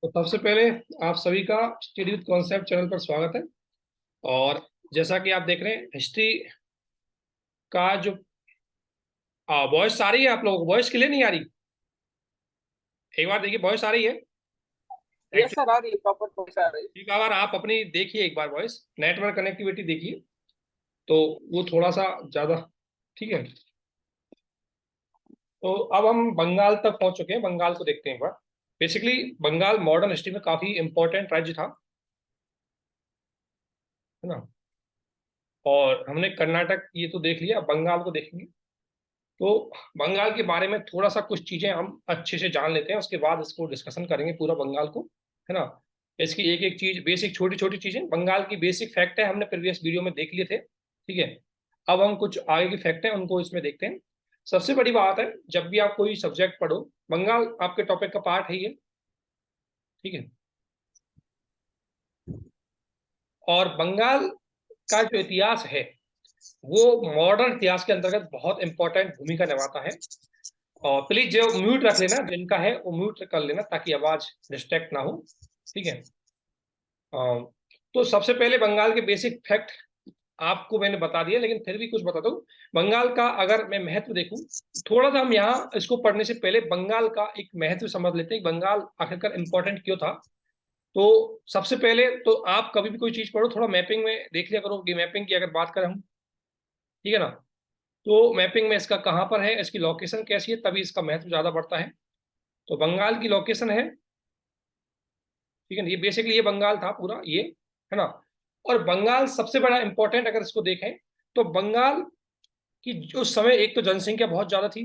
तो सबसे पहले आप सभी का स्टडी विद कॉन्सेप्ट चैनल पर स्वागत है। और जैसा कि आप देख रहे हैं हिस्ट्री का जो वॉइस आ रही है, आप लोगों को वॉइस क्लियर नहीं आ रही? एक बार देखिए, वॉइस आ रही है यस एक्चुअली। सर, आ रही है, प्रॉपर वॉइस आ रही एक बार आप अपनी देखिए, एक बार वॉइस नेटवर्क कनेक्टिविटी देखिए, तो वो थोड़ा सा ज्यादा ठीक है। तो अब हम बंगाल तक पहुंच चुके हैं, बंगाल को देखते हैं एक बार। बेसिकली बंगाल मॉडर्न हिस्ट्री में काफी इंपॉर्टेंट राज्य था, है ना। और हमने कर्नाटक ये तो देख लिया, अब बंगाल को देखेंगे। तो बंगाल के बारे में थोड़ा सा कुछ चीजें हम अच्छे से जान लेते हैं, उसके बाद इसको डिस्कशन करेंगे पूरा बंगाल को, है ना। इसकी एक एक चीज, बेसिक छोटी छोटी चीजें बंगाल की बेसिक फैक्ट है, हमने प्रीवियस वीडियो में देख लिए थे, ठीक है। अब हम कुछ आगे की फैक्ट है उनको इसमें देखते हैं। सबसे बड़ी बात है, जब भी आप कोई सब्जेक्ट पढ़ो, बंगाल आपके टॉपिक का पार्ट है ये, ठीक है। और बंगाल का जो इतिहास है वो मॉडर्न इतिहास के अंतर्गत बहुत इंपॉर्टेंट भूमिका निभाता है। और प्लीज जो म्यूट रख लेना, जिनका है वो म्यूट कर लेना ताकि आवाज डिस्ट्रैक्ट ना हो, ठीक है। तो सबसे पहले बंगाल के बेसिक फैक्ट आपको मैंने बता दिया, लेकिन फिर भी कुछ बता दूं। बंगाल का अगर मैं महत्व देखूं, थोड़ा सा हम यहाँ इसको पढ़ने से पहले बंगाल का एक महत्व समझ लेते हैं, बंगाल आखिरकार इंपॉर्टेंट क्यों था। तो सबसे पहले तो आप कभी भी कोई चीज पढ़ो, थोड़ा मैपिंग में देख लिया करो कि मैपिंग की अगर बात करें हम, ठीक है ना। तो मैपिंग में इसका कहाँ पर है, इसकी लोकेशन कैसी है, तभी इसका महत्व ज्यादा बढ़ता है। तो बंगाल की लोकेशन है, ठीक है ना, ये बेसिकली ये बंगाल था पूरा ये, है ना। और बंगाल सबसे बड़ा इंपॉर्टेंट अगर इसको देखें, तो बंगाल की उस समय एक तो जनसंख्या बहुत ज्यादा थी,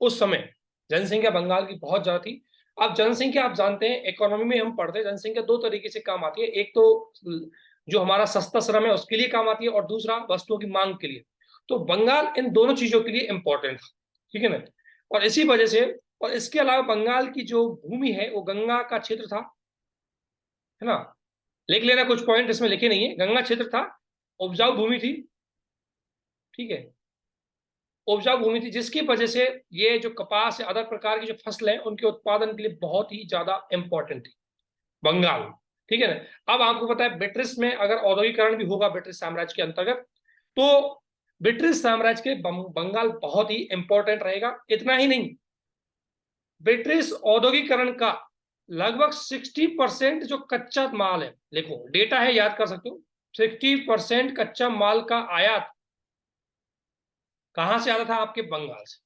उस समय जनसंख्या बंगाल की बहुत ज्यादा थी। अब जनसंख्या आप जानते हैं, इकोनॉमी में हम पढ़ते हैं, जनसंख्या दो तरीके से काम आती है। एक तो जो हमारा सस्ता श्रम है उसके लिए काम आती है, और दूसरा वस्तुओं की मांग के लिए। तो बंगाल इन दोनों चीजों के लिए इंपॉर्टेंट था, ठीक है ना। और इसी वजह से, और इसके अलावा बंगाल की जो भूमि है वो गंगा का क्षेत्र था, है ना। लिख लेना, कुछ पॉइंट इसमें लिखे नहीं है, गंगा क्षेत्र था, उपजाऊ भूमि थी, ठीक है। उपजाऊ भूमि थी जिसकी वजह से ये जो कपास या अदर प्रकार की जो फसल है उनके उत्पादन के लिए बहुत ही ज्यादा इंपॉर्टेंट थी बंगाल, ठीक है ना। अब आपको पता है ब्रिटिश में अगर औद्योगिकरण भी होगा ब्रिटिश साम्राज्य के अंतर्गत, तो ब्रिटिश साम्राज्य के बंगाल बहुत ही इंपॉर्टेंट रहेगा। इतना ही नहीं, ब्रिटिश औद्योगिकरण का लगभग 60% जो कच्चा माल है, देखो डेटा है, याद कर सकते हो, 60% कच्चा माल का आयात कहां से आता था? आपके बंगाल से।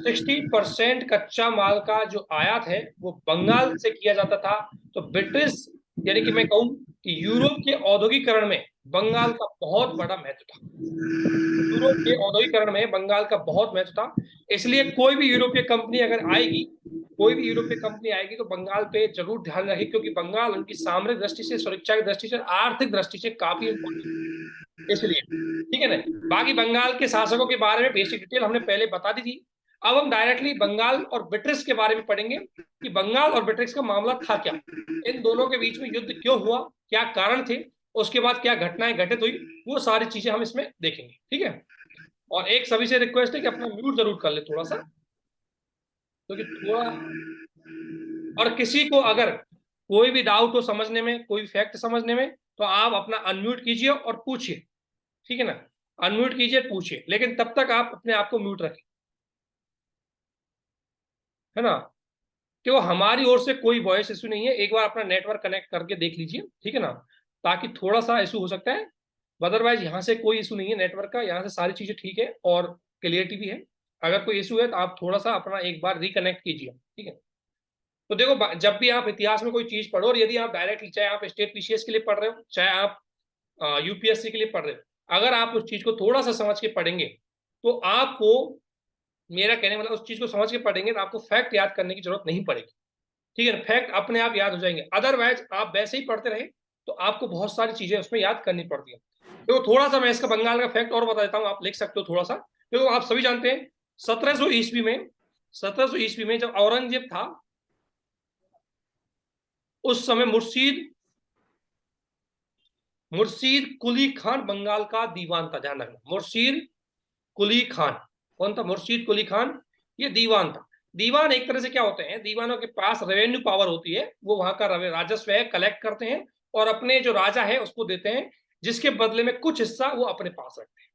60% कच्चा माल का जो आयात है वो बंगाल से किया जाता था। तो ब्रिटिश, यानी कि मैं कहूं कि यूरोप के औद्योगिकरण में बंगाल का बहुत बड़ा महत्व था। यूरोप के औद्योगिकरण में बंगाल का बहुत महत्व था। इसलिए कोई भी यूरोपीय कंपनी अगर आएगी, कोई भी यूरोपीय कंपनी आएगी तो बंगाल पे जरूर ध्यान रखे, क्योंकि बंगाल उनकी सामरिक दृष्टि से, सुरक्षा की दृष्टि से, आर्थिक दृष्टि से काफी इंपॉर्टेंट, इसलिए, ठीक है ना। बाकी बंगाल के शासकों के बारे में बेसिक डिटेल हमने पहले बता दी थी। अब हम डायरेक्टली बंगाल और ब्रिटिश के बारे में पढ़ेंगे कि बंगाल और ब्रिटिश का मामला था क्या, इन दोनों के बीच में युद्ध क्यों हुआ, क्या कारण थे, उसके बाद क्या घटनाएं घटित हुई, वो सारी चीजें हम इसमें देखेंगे, ठीक है। और एक सभी से रिक्वेस्ट है कि अपना म्यूट जरूर कर ले थोड़ा सा, क्योंकि थोड़ा, और किसी को अगर कोई भी डाउट हो समझने में, कोई फैक्ट समझने में, तो आप अपना अनम्यूट कीजिए और पूछिए, ठीक है ना। अनम्यूट कीजिए, पूछिए, लेकिन तब तक आप अपने आप को म्यूट रखें, है ना। क्यों, हमारी ओर से कोई वॉइस इशू नहीं है, एक बार अपना नेटवर्क कनेक्ट करके देख लीजिए, ठीक है ना। ताकि थोड़ा सा इशू हो सकता है, अदरवाइज यहाँ से कोई इशू नहीं है नेटवर्क का, यहाँ से सारी चीजें ठीक है और क्लियरिटी भी है। अगर कोई इशू है तो आप थोड़ा सा अपना एक बार रिकनेक्ट कीजिए, ठीक है। तो देखो, जब भी आप इतिहास में कोई चीज पढ़ो, और यदि आप डायरेक्टली, चाहे आप स्टेट पीसीएस के लिए पढ़ रहे हो, चाहे आप यूपीएससी के लिए पढ़ रहे हो, अगर आप उस चीज को थोड़ा सा समझ के पढ़ेंगे तो आपको, मेरा कहने मतलब, उस चीज को समझ के पढ़ेंगे तो आपको फैक्ट याद करने की जरूरत नहीं पड़ेगी, ठीक है। फैक्ट अपने आप याद हो जाएंगे। अदरवाइज आप वैसे ही पढ़ते रहे तो आपको बहुत सारी चीजें उसमें याद करनी पड़ती है। तो थोड़ा सा मैं इसका बंगाल का फैक्ट और बता देता हूँ, आप लिख सकते हो थोड़ा सा। तो आप सभी जानते हैं 1700 ईस्वी में, 1700 ईस्वी में जब औरंगजेब था, उस समय मुर्शीद मुर्शीद कुली खान बंगाल का दीवान था, ध्यान रखना। मुर्शीद कुली खान कौन था? मुर्शीद कुली खान ये दीवान था। दीवान एक तरह से क्या होते हैं, दीवानों के पास रेवेन्यू पावर होती है, वो वहां का राजस्व है कलेक्ट करते हैं और अपने जो राजा है उसको देते हैं, जिसके बदले में कुछ हिस्सा वो अपने पास रखते हैं,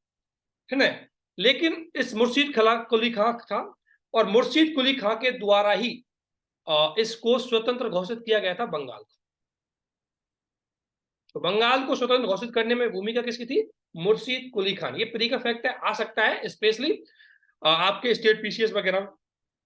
है ना। लेकिन इस मुर्शीद कुली खां था, और मुर्शीद कुली खां के द्वारा ही इसको स्वतंत्र घोषित किया गया था बंगाल को। तो बंगाल को स्वतंत्र घोषित करने में भूमिका किसकी थी? मुर्शीद कुली खान। ये प्री का फैक्ट है, आ सकता है स्पेशली आपके स्टेट पीसीएस वगैरह।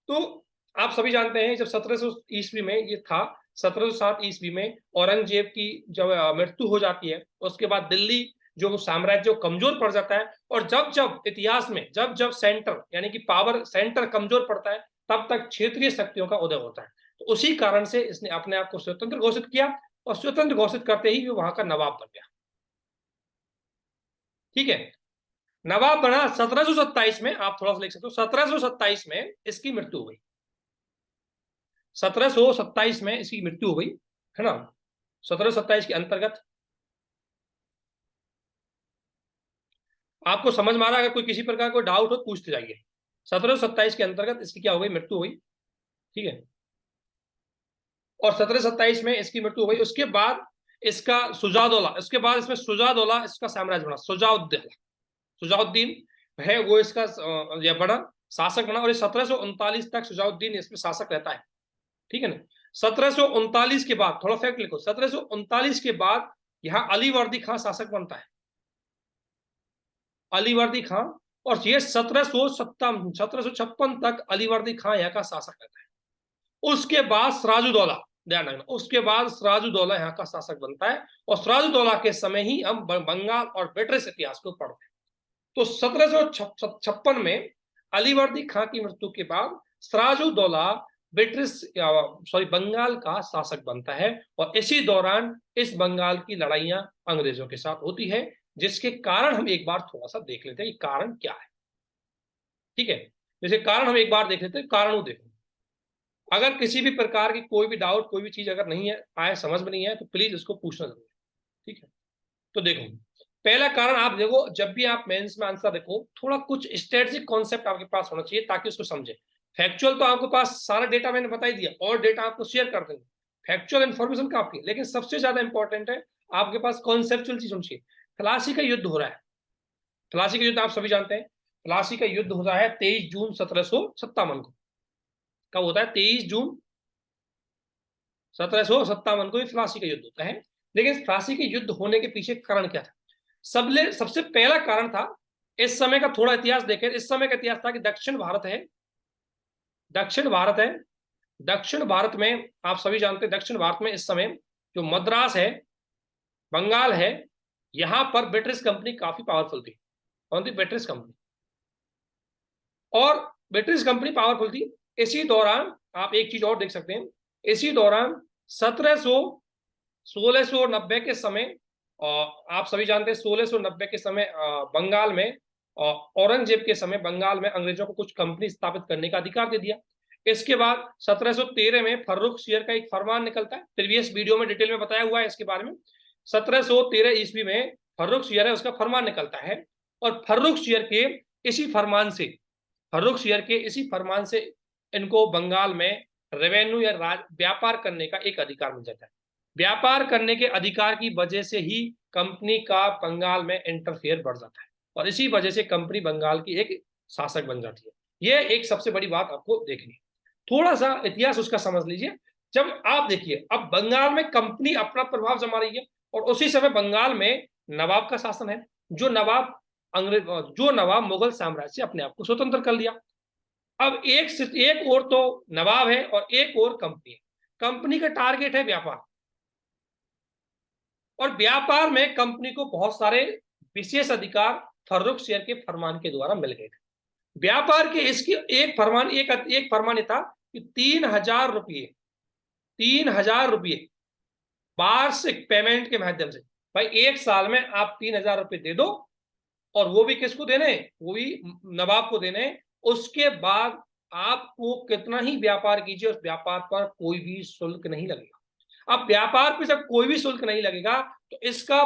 तो आप सभी जानते हैं जब 1700 ईस्वी में ये था, 1707 ईस्वी में औरंगजेब की जब मृत्यु हो जाती है, उसके बाद दिल्ली जो साम्राज्य कमजोर पड़ जाता है, और जब जब इतिहास में जब जब सेंटर यानी कि पावर सेंटर कमजोर पड़ता है, तब तक क्षेत्रीय शक्तियों का उदय होता है। तो उसी कारण से इसने अपने आप को स्वतंत्र घोषित किया, और स्वतंत्र घोषित करते ही वो वहां का नवाब बन गया। ठीक है, नवाब बना 1727 में। आप थोड़ा सा लिख सकते हो, 1727 में इसकी मृत्यु हो गई। 1727 में इसकी मृत्यु हो गई, है ना। 1727 के अंतर्गत आपको समझ में आ रहा है? अगर कोई किसी प्रकार कोई डाउट हो पूछते जाइए। 1727 के अंतर्गत इसकी क्या हो गई? मृत्यु हो गई। ठीक है, और 1727 में इसकी मृत्यु हो गई। उसके बाद इसका सुजाउद्दौला, इसके बाद इसमें सुजाउद्दौला इसका साम्राज्य बना, सुजाउद्दीन है वो इसका यह बड़ा शासक बना, और 1739 तक सुजाउद्दीन इसमें शासक रहता है। ठीक है ना। 1739 के बाद थोड़ा फैक्ट लिखो, 1739 के बाद यहाँ अलीवर्दी खां शासक बनता है, अलीवर्दी खां। और ये 1756 तक अलीवर्दी खां यहाँ का शासक रहता है। उसके बाद सिराजुद्दौला, ध्यान रखना, उसके बाद सिराजुद्दौला यहाँ का शासक बनता है, और सिराजुद्दौला के समय ही हम बंगाल और ब्रिटिश इतिहास को पढ़ते हैं। तो 1756 में अलीवर्दी खां की मृत्यु के बाद सिराजुद्दौला ब्रिटिश बंगाल का शासक बनता है, और इसी दौरान इस बंगाल की लड़ाइयां अंग्रेजों के साथ होती है, जिसके कारण हम एक बार थोड़ा सा देख लेते हैं कि कारण क्या है। ठीक है, जैसे कारण हम एक बार देख लेते हैं, कारण वो देखो। अगर किसी भी प्रकार की कोई भी डाउट, कोई भी चीज अगर नहीं है आए, समझ में नहीं है, तो प्लीज उसको पूछना जरूर। ठीक है, तो देखो पहला कारण आप देखो, जब भी आप मेंस में आंसर देखो, थोड़ा कुछ स्ट्रेटेजिक कॉन्सेप्ट आपके पास होना चाहिए ताकि उसको समझे। फैक्चुअल तो आपके पास सारा डेटा मैंने बता ही दिया, और डेटा आपको शेयर कर देंगे, फैक्चुअल इन्फॉर्मेशन काफी है, लेकिन सबसे ज्यादा इंपॉर्टेंट है आपके पास कॉन्सेप्चुअल चीज होनी चाहिए। प्लासी का युद्ध हो रहा है, प्लासी का युद्ध आप सभी जानते हैं। प्लासी का युद्ध हो रहा है 23 जून 1757 को। कब होता है? 23 जून 1757 को प्लासी का युद्ध होता है। लेकिन प्लासी के युद्ध होने के पीछे कारण क्या था? सबसे पहला कारण था, इस समय का थोड़ा इतिहास देखें। इस समय का इतिहास था कि दक्षिण भारत है, दक्षिण भारत है, दक्षिण भारत में आप सभी जानते हैं, दक्षिण भारत में इस समय जो मद्रास है, बंगाल है, यहां पर ब्रिटिश कंपनी काफी पावरफुल थी। कौन थी? British company. और ब्रिटिश कंपनी पावरफुल थी। इसी दौरान आप एक चीज और देख सकते हैं, इसी दौरान 1690 के समय, आप सभी जानते हैं 1690 के समय बंगाल में औरंगजेब के समय बंगाल में अंग्रेजों को कुछ कंपनी स्थापित करने का अधिकार दे दिया। इसके बाद 1713 में फर्रुखसियर का एक फरमान निकलता है, प्रीवियस वीडियो में डिटेल में बताया हुआ है इसके बारे में। 1713 ईस्वी में फर्रुखसियर है, उसका फरमान निकलता है, और फर्रुखसियर के इसी फरमान से, फर्रुखसियर के इसी फरमान से इनको बंगाल में रेवेन्यू या व्यापार करने का एक अधिकार मिल जाता है। व्यापार करने के अधिकार की वजह से ही कंपनी का बंगाल में इंटरफेयर बढ़ जाता है, और इसी वजह से कंपनी बंगाल की एक शासक बन जाती है। यह एक सबसे बड़ी बात आपको देखनी है। थोड़ा सा इतिहास उसका समझ लीजिए। जब आप देखिए, अब बंगाल में कंपनी अपना प्रभाव जमा रही है, और उसी समय बंगाल में नवाब का शासन है, जो नवाब मुगल साम्राज्य से अपने आप को स्वतंत्र कर लिया। अब एक और तो नवाब है और एक और कंपनी है। कंपनी का टारगेट है व्यापार, और व्यापार में कंपनी को बहुत सारे विशेष अधिकार फर्रुखसियर के फरमान के द्वारा मिल गए थे। व्यापार के इसकी एक फरमान था कि 3,000 रुपये वार्षिक पेमेंट के माध्यम से, भाई एक साल में आप 3,000 रुपये दे दो, और वो भी किसको देने? वो भी नवाब को देने। उसके बाद आपको कितना ही व्यापार कीजिए, उस व्यापार पर कोई भी शुल्क नहीं लगेगा। अब व्यापार पर जब कोई भी शुल्क नहीं लगेगा, तो इसका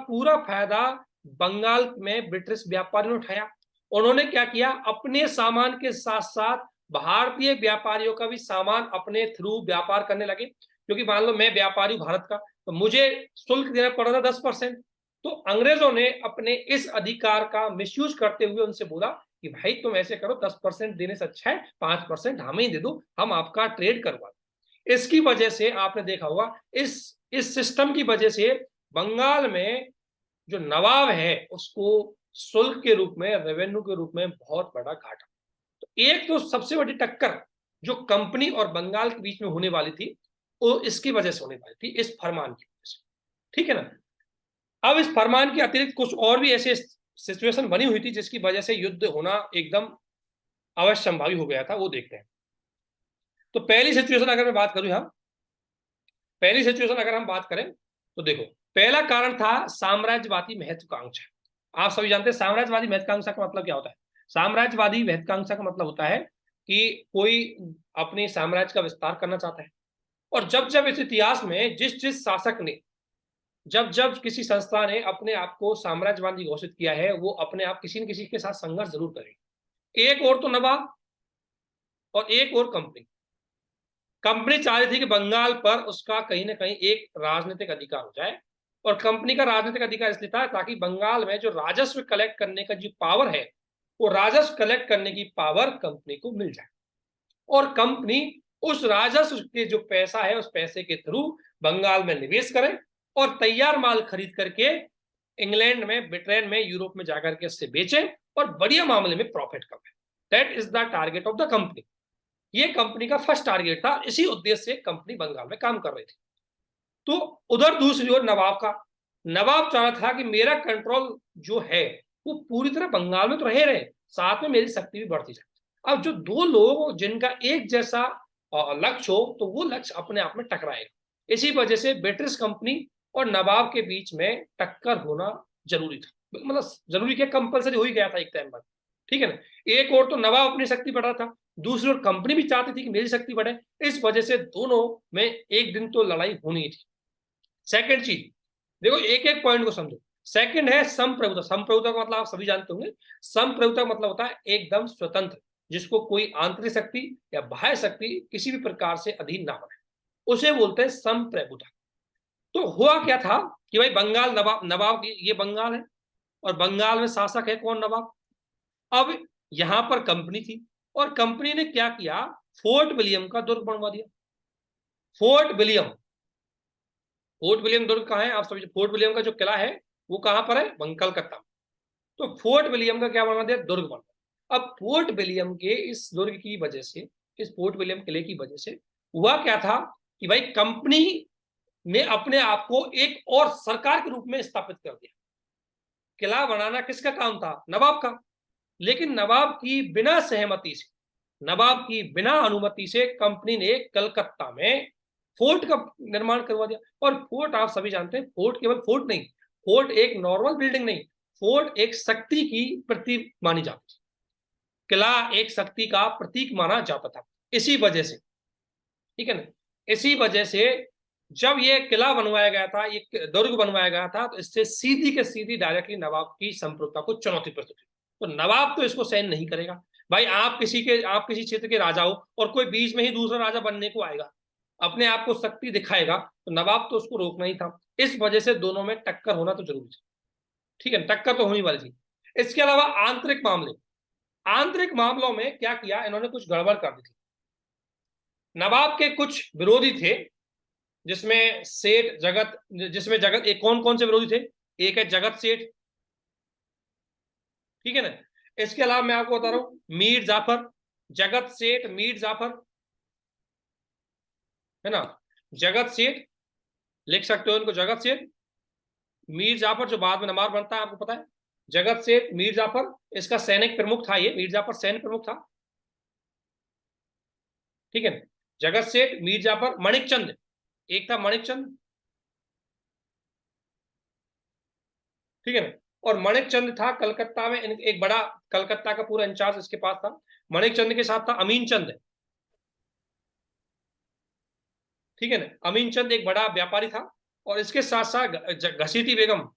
पूरा फायदा बंगाल में ब्रिटिश व्यापारी ने उठाया। उन्होंने क्या किया, अपने सामान के साथ साथ भारतीय व्यापारियों का भी सामान अपने थ्रू व्यापार करने लगे। क्योंकि मान लो मैं व्यापारी भारत का, तो मुझे शुल्क देना पड़ रहा था 10%। तो अंग्रेजों ने अपने इस अधिकार का मिसयूज करते हुए उनसे बोला कि भाई तुम ऐसे करो, 10% देने से अच्छा है 5% हमें ही दे दो, हम आपका ट्रेड करवा। इसकी वजह से आपने देखा होगा, इस सिस्टम की वजह से बंगाल में जो नवाब है उसको शुल्क के रूप में, रेवेन्यू के रूप में बहुत बड़ा घाटा। तो एक तो सबसे बड़ी टक्कर जो कंपनी और बंगाल के बीच में होने वाली थी, वो इसकी वजह से होने वाली थी, इस फरमान की वजह से। ठीक है ना। अब इस फरमान के अतिरिक्त कुछ और भी ऐसे सिचुएशन बनी हुई थी जिसकी वजह से युद्ध होना एकदम अवश्य संभावी हो गया था, वो देखते हैं। तो पहली सिचुएशन अगर मैं बात करूं, हम पहली सिचुएशन अगर हम बात करें तो देखो, पहला कारण था साम्राज्यवादी महत्वाकांक्षा। आप सभी जानते हैं साम्राज्यवादी महत्वाकांक्षा का मतलब क्या होता है। साम्राज्यवादी महत्वाकांक्षा का मतलब होता है कि कोई अपने साम्राज्य का विस्तार करना चाहता है, और जब जब इस इतिहास में जिस जिस शासक ने, जब जब किसी संस्था ने अपने आप को साम्राज्यवादी घोषित किया है, वो अपने आप किसी न किसी के साथ संघर्ष जरूर करेगी। एक और तो नवाब और एक और कंपनी। कंपनी चाह रही थी कि बंगाल पर उसका कहीं ना कहीं एक राजनीतिक अधिकार हो जाए, और कंपनी का राजनीतिक अधिकार इसलिए था ताकि बंगाल में जो राजस्व कलेक्ट करने का जो पावर है, वो राजस्व कलेक्ट करने की पावर कंपनी को मिल जाए, और कंपनी उस राजस्व के जो पैसा है उस पैसे के थ्रू बंगाल में निवेश करे और तैयार माल खरीद करके इंग्लैंड में, ब्रिटेन में, यूरोप में जाकर के उससे बेचे और बढ़िया मामले में प्रॉफिट कमाए। That is the target of the company. ये कंपनी का फर्स्ट टारगेट था, इसी उद्देश्य से कंपनी बंगाल में काम कर रही थी। तो उधर दूसरी ओर नवाब का, नवाब चाह रहा था कि मेरा कंट्रोल जो है वो पूरी तरह बंगाल में तो रहे, साथ में मेरी शक्ति भी बढ़ती जाए। अब जो दो लोग जिनका एक जैसा लक्ष्य हो, तो वो लक्ष्य अपने आप में टकराएगा। इसी वजह से ब्रिटिश कंपनी और नवाब के बीच में टक्कर होना जरूरी था, मतलब जरूरी क्या, कंपलसरी हो ही गया था एक टाइम पर। ठीक है ना। एक और तो नवाब अपनी शक्ति बढ़ा था, दूसरी ओर कंपनी भी चाहती थी कि मेरी शक्ति बढ़े। इस वजह से दोनों में एक दिन तो लड़ाई होनी थी। सेकंड चीज देखो, एक एक पॉइंट को समझो। सेकंड है संप्रभुता। संप्रभुता का मतलब आप सभी जानते होंगे। संप्रभुता का मतलब होता है एकदम स्वतंत्र, जिसको कोई आंतरिक शक्ति या बाह्य शक्ति किसी भी प्रकार से अधीन ना बने, उसे बोलते हैं संप्रभुता। तो हुआ क्या था कि भाई बंगाल, नवाब नवाब ये बंगाल है और बंगाल में शासक है कौन, नवाब। अब यहां पर कंपनी थी और कंपनी ने क्या किया, फोर्ट विलियम का दुर्ग बनवा दिया। फोर्ट विलियम, फोर्ट विलियम दुर्ग कहाँ है आप सभी, फोर्ट विलियम का जो किला है वो कहां पर है, कलकत्ता। तो फोर्ट विलियम का क्या बनवा दिया, दुर्ग बनवा। अब फोर्ट विलियम के इस दुर्ग की वजह से, इस फोर्ट विलियम किले की वजह से हुआ क्या था कि भाई कंपनी ने अपने आप को एक और सरकार के रूप में स्थापित कर दिया। किला बनाना किसका काम था, नवाब का। लेकिन नवाब की बिना सहमति से, नवाब की बिना अनुमति से कंपनी ने कलकत्ता में फोर्ट का निर्माण करवा दिया। और फोर्ट आप सभी जानते हैं, फोर्ट केवल फोर्ट नहीं, फोर्ट एक नॉर्मल बिल्डिंग नहीं, फोर्ट एक शक्ति की प्रतीक मानी जाती थी। किला एक शक्ति का प्रतीक माना जाता था। इसी वजह से, ठीक है ना, इसी वजह से जब ये किला बनवाया गया था, ये दुर्ग बनवाया गया था, तो इससे सीधी के सीधी डायरेक्टली नवाब की संप्रभुता को चुनौती प्रस्तुत हुई। तो नवाब तो इसको सहन नहीं करेगा। भाई आप किसी क्षेत्र के राजा हो और कोई बीच में ही दूसरा राजा बनने को आएगा, अपने आप को शक्ति दिखाएगा, तो नवाब तो उसको रोकना ही था। इस वजह से दोनों में टक्कर होना तो जरूरी था। ठीक है, टक्कर तो होनी वाली थी। इसके अलावा आंतरिक मामले, आंतरिक मामलों में क्या किया इन्होंने, कुछ गड़बड़ कर दी थी। नवाब के कुछ विरोधी थे, जिसमें सेठ जगत, जिसमें जगत, एक कौन कौन से विरोधी थे, एक है जगत सेठ, ठीक है ना। इसके अलावा मैं आपको बता रहा हूं मीर जाफर, जगत सेठ मीर जाफर, है ना। जगत सेठ लिख सकते हो इनको, जगत सेठ मीर जाफर, जो बाद में नवाब बनता है आपको पता है। जगत सेठ मीर जाफर, इसका सैनिक प्रमुख था, ये मीर जाफर सैनिक प्रमुख था। ठीक है ना। जगत सेठ मीर जाफर, मणिकचंद एक था, मणिकचंद, ठीक है ना। और मणिकचंद था कलकत्ता में एक बड़ा, कलकत्ता का पूरा इंचार्ज इसके पास था। मणिकचंद के साथ था अमीन चंद, ठीक है ना। अमीन चंद एक बड़ा व्यापारी था, और इसके साथ साथ घसीटी बेगम,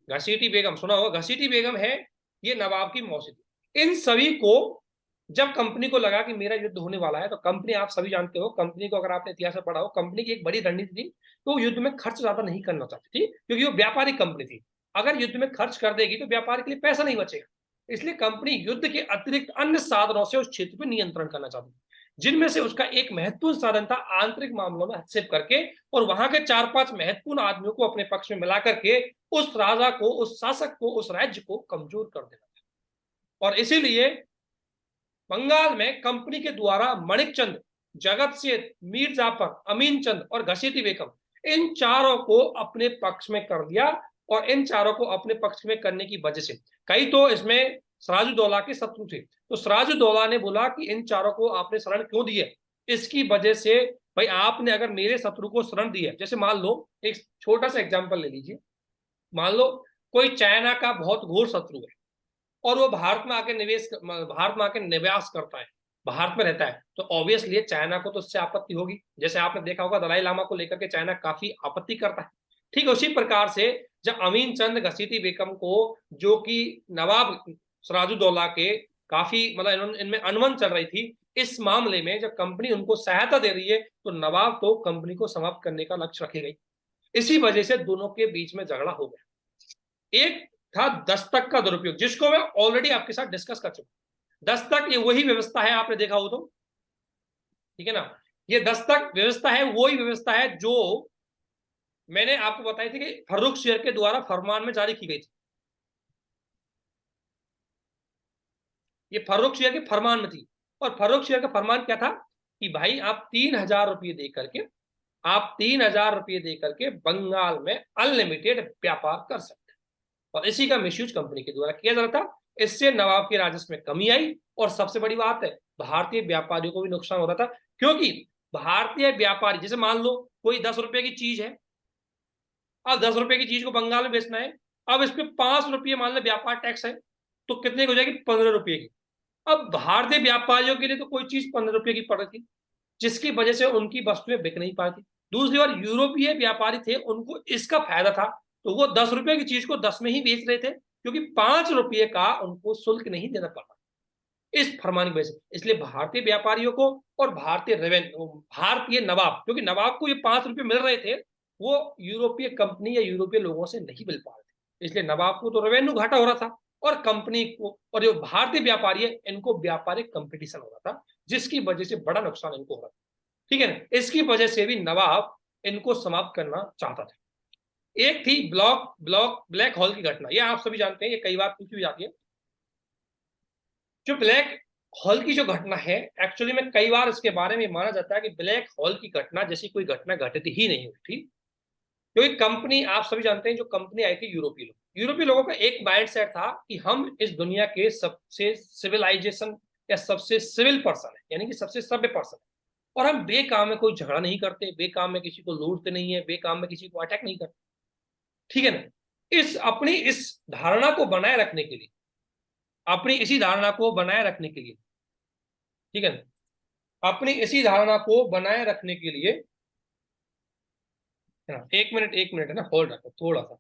घसीटी बेगम सुना होगा, घसीटी बेगम है, ये नवाब की मौसी थी। इन सभी को जब कंपनी को लगा कि मेरा युद्ध होने वाला है, तो कंपनी, आप सभी जानते हो कंपनी को, अगर आपने इतिहास में पढ़ा हो, कंपनी की एक बड़ी रणनीति थी, तो युद्ध में खर्च ज्यादा नहीं करना चाहती थी, क्योंकि वो व्यापारिक कंपनी थी। अगर युद्ध में खर्च कर देगी तो व्यापार के लिए पैसा नहीं बचेगा, इसलिए कंपनी युद्ध के अतिरिक्त अन्य साधनों से उस क्षेत्र पर नियंत्रण करना चाहती थी, जिनमें से उसका एक महत्वपूर्ण साधन था आंतरिक मामलों में हस्तक्षेप करके, और वहां के 4-5 महत्वपूर्ण आदमियों को अपने पक्ष में मिला करके उस राजा को, उस शासक को, उस राज्य को कमजोर कर देना था। और इसीलिए बंगाल में कंपनी के द्वारा मणिकचंद, जगत सेठ, मीर जाफर, अमीन चंद और घसीटी बेगम, इन चारों को अपने पक्ष में कर दिया। और इन चारों को अपने पक्ष में करने की वजह से कई तो इसमें सराजुद्दौला के शत्रु थे, तो सराजुद्दौला ने बोला कि इन चारों को आपने शरण क्यों दी है, इसकी वजह से भाई आपने अगर मेरे शत्रु को शरण दी है, जैसे मान लो एक छोटा सा एग्जाम्पल ले लीजिए, मान लो कोई चाइना का बहुत घोर शत्रु है और वो भारत में आके निवास करता है, भारत में रहता है, तो ऑब्वियसली चाइना को तो उससे आपत्ति होगी। जैसे आपने देखा होगा दलाई लामा को लेकर के चाइना काफी आपत्ति करता है। ठीक है, उसी प्रकार से जब अमीन चंद घसीटी बेगम को, जो कि नवाब सिराजुद्दौला के काफी मतलब इनमें अनबन चल रही थी, इस मामले में जब कंपनी उनको सहायता दे रही है, तो नवाब तो कंपनी को समाप्त करने का लक्ष्य रखेगी। इसी वजह से दोनों के बीच में झगड़ा हो गया। एक था दस्तक का दुरुपयोग, जिसको मैं ऑलरेडी आपके साथ डिस्कस कर चुका। दस्तक ये वही व्यवस्था है, आपने देखा हो तो, ठीक है ना, ये दस्तक व्यवस्था है, वही व्यवस्था है जो मैंने आपको बताई थी कि फर्रुखसियर के द्वारा फरमान में जारी की गई थी। ये फर्रुखसियर के फरमान में थी, और फर्रुखसियर का फरमान क्या था कि भाई आप 3,000 रुपये दे करके, आप 3,000 रुपये दे करके बंगाल में अनलिमिटेड व्यापार कर सकते, और इसी का मिसयूज कंपनी के द्वारा किया जा रहा था। इससे नवाब के राजस्व में कमी आई, और सबसे बड़ी बात है भारतीय व्यापारियों को भी नुकसान हो रहा था, क्योंकि भारतीय व्यापारी, जैसे मान लो कोई 10 रुपए की चीज है, अब 10 रुपए की चीज को बंगाल में बेचना है, अब इस पे 5 रुपये मान लो व्यापार टैक्स है, तो कितने की हो जाएगी, 15 रुपये की। अब भारतीय व्यापारियों के लिए तो कोई चीज 15 रुपये की पड़ रही थी, जिसकी वजह से उनकी वस्तुएं बिक नहीं पाती। दूसरी बार यूरोपीय व्यापारी थे, उनको इसका फायदा था, तो वो 10 रुपए की चीज को 10 में ही बेच रहे थे, क्योंकि 5 रुपये का उनको शुल्क नहीं देना पड़ा इस फरमान की वजह से। इसलिए भारतीय व्यापारियों को और भारतीय रेवेन्यू, भारतीय नवाब, क्योंकि नवाब को ये 5 रुपये मिल रहे थे, वो यूरोपीय कंपनी या यूरोपीय लोगों से नहीं मिल पा रहे थे, इसलिए नवाब को तो रेवेन्यू घाटा हो रहा था, और कंपनी को और जो भारतीय व्यापारी है इनको व्यापारिक कंपटीशन हो रहा था, जिसकी वजह से बड़ा नुकसान इनको हो रहा था। ठीक है ना, इसकी वजह से भी नवाब इनको समाप्त करना चाहता था। एक थी ब्लैक हॉल की घटना, ये आप सभी जानते हैं, ये कई बार पूछी भी जाती है। जो ब्लैक हॉल की जो घटना है, एक्चुअली में कई बार इसके बारे में माना जाता है कि ब्लैक हॉल की घटना जैसी कोई घटना घटित ही नहीं हुई थी, क्योंकि कंपनी, आप सभी जानते हैं, जो कंपनी आई थी यूरोपीय लोगों का एक माइंड सेट था कि हम इस दुनिया के सबसे सिविलाइजेशन या सबसे सिविल पर्सन है, यानी कि सबसे सभ्य पर्सन है, और हम बेकाम में कोई झगड़ा नहीं करते, बेकाम में किसी को लूटते नहीं है, बेकाम में किसी को अटैक नहीं करते। ठीक है ना, इस धारणा को बनाए रखने के लिए, अपनी इसी धारणा को बनाए रखने के लिए, ठीक है ना, अपनी इसी धारणा को बनाए रखने के लिए, है ना, एक मिनट है ना, होल्ड रखो थोड़ा सा।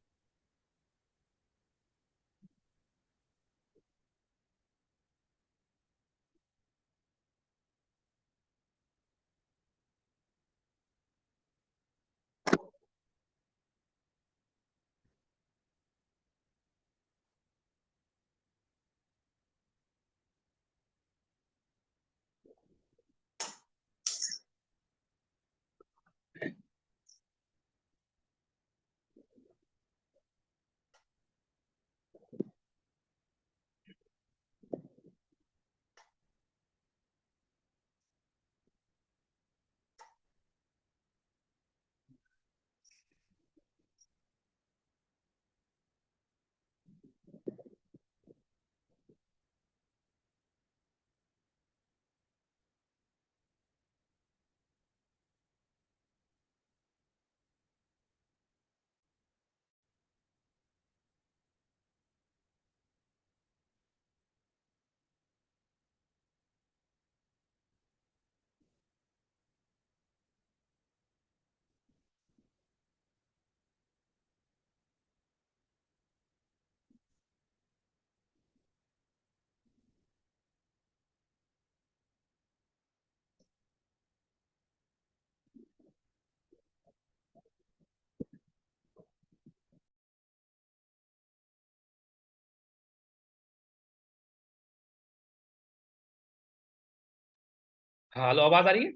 हाँ हेलो, आवाज आ रही है?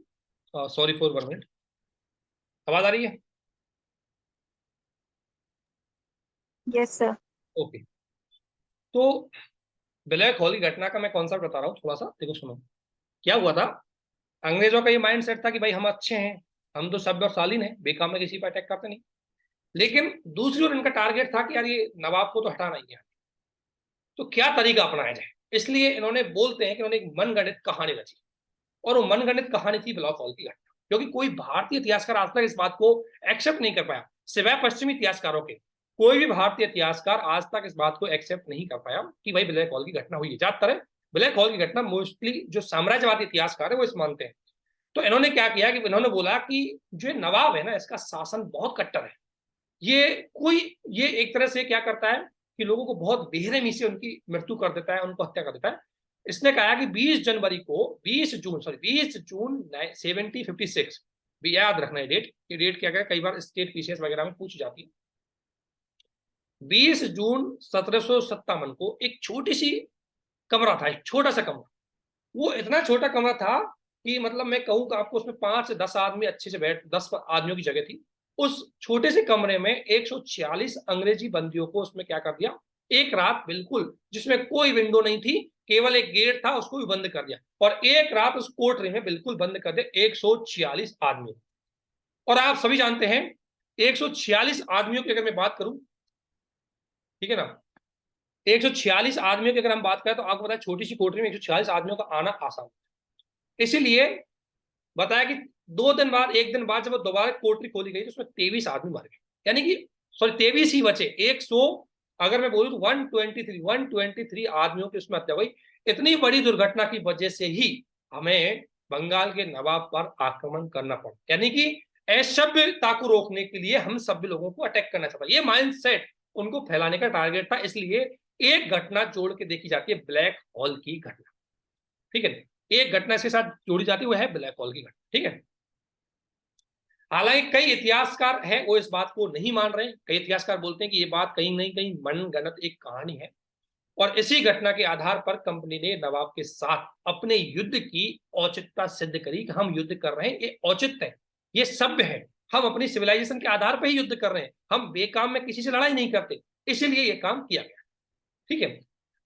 Sorry for 1 minute. आवाज आ रही है? Yes sir. ओके। तो ब्लैक होल की घटना का मैं कॉन्सेप्ट बता रहा हूँ थोड़ा सा, देखो सुनो। क्या हुआ था? अंग्रेजों का ये माइंड सेट था कि भाई हम अच्छे हैं, हम तो सभ्य और शालीन हैं, बेकाम में किसी पर अटैक करते नहीं। लेकिन दूसरी ओर इनका टारगेट था कि यार ये नवाब को तो हटाना ही है, तो क्या तरीका अपनाया जाए। इसलिए इन्होंने, बोलते हैं कि इन्होंने एक मनगढ़ंत कहानी रची, और वो मनगढ़ंत कहानी थी ब्लैक होल की घटना। क्योंकि कोई भारतीय इतिहासकार आज तक इस बात को एक्सेप्ट नहीं कर पाया, सिवाय पश्चिमी इतिहासकारों के। कोई भी भारतीय इतिहासकार आज तक इस बात को एक्सेप्ट नहीं कर पाया कि भाई ब्लैक होल की घटना हुई है। ज्यादातर ब्लैक होल की घटना मोस्टली जो साम्राज्यवादी इतिहासकार है वो इस मानते हैं। तो इन्होंने क्या किया कि इन्होंने बोला कि जो नवाब है ना, इसका शासन बहुत कट्टर है। ये कोई, ये एक तरह से क्या करता है कि लोगों को बहुत बेरहमी से उनकी मृत्यु कर देता है, उनको हत्या कर देता है। इसने कहा कि 20 जनवरी को, 20 जून 1756, भी याद रखना है डेट। ये डेट क्या है, कई बार स्टेट पीसीएस वगैरह में पूछ जाती है। 20 जून 1757 को एक छोटी सी कमरा था, एक छोटा सा कमरा। वो इतना छोटा कमरा था कि मतलब मैं कहूँ कि आपको उसमें 5 से 10 आदमी अच्छे से बैठ, 10 आदमियों की जगह थी। उस छोटे से कमरे में 146 अंग्रेजी बंदियों को उसमें क्या कर दिया, एक रात बिल्कुल, जिसमें कोई विंडो नहीं थी, केवल एक गेट था, उसको भी बंद कर दिया। और एक रात उस कोठरी में बिल्कुल बंद कर दिया 146 आदमी। और आप सभी जानते हैं 146 आदमियों की अगर मैं बात करूं, ठीक है ना, 146 आदमियों की अगर हम बात करें तो आपको पता है छोटी सी कोठरी में 146 आदमियों का आना आसान। इसीलिए बताया कि 2 दिन बाद, एक दिन बाद जब वो दोबारा कोठरी खोली गई तो उसमें 23 आदमी मर गए। यानी कि सॉरी 23 ही बचे, 100, अगर मैं बोलूं तो 123 आदमियों की उसमें हत्या हुई। इतनी बड़ी दुर्घटना की वजह से ही हमें बंगाल के नवाब पर आक्रमण करना पड़ा। यानी कि असभ्यता को रोकने के लिए हम सभ्य लोगों को अटैक करना चाहता, ये माइंडसेट उनको फैलाने का टारगेट था। इसलिए एक घटना जोड़ के देखी जाती है, ब्लैक होल की घटना। ठीक है, एक घटना इसके साथ जोड़ी जाती है, वो है ब्लैक होल की घटना। ठीक है, हालांकि कई इतिहासकार हैं वो इस बात को नहीं मान रहे। कई इतिहासकार बोलते हैं कि ये बात कहीं नहीं कहीं मनगढ़ंत एक कहानी है, और इसी घटना के आधार पर कंपनी ने नवाब के साथ अपने युद्ध की औचित्यता सिद्ध करी कि हम युद्ध कर रहे हैं, ये औचित्य है, ये सभ्य है, हम अपनी सिविलाइजेशन के आधार पर ही युद्ध कर रहे हैं, हम बेकाम में किसी से लड़ाई नहीं करते। इसीलिए ये काम किया गया। ठीक है,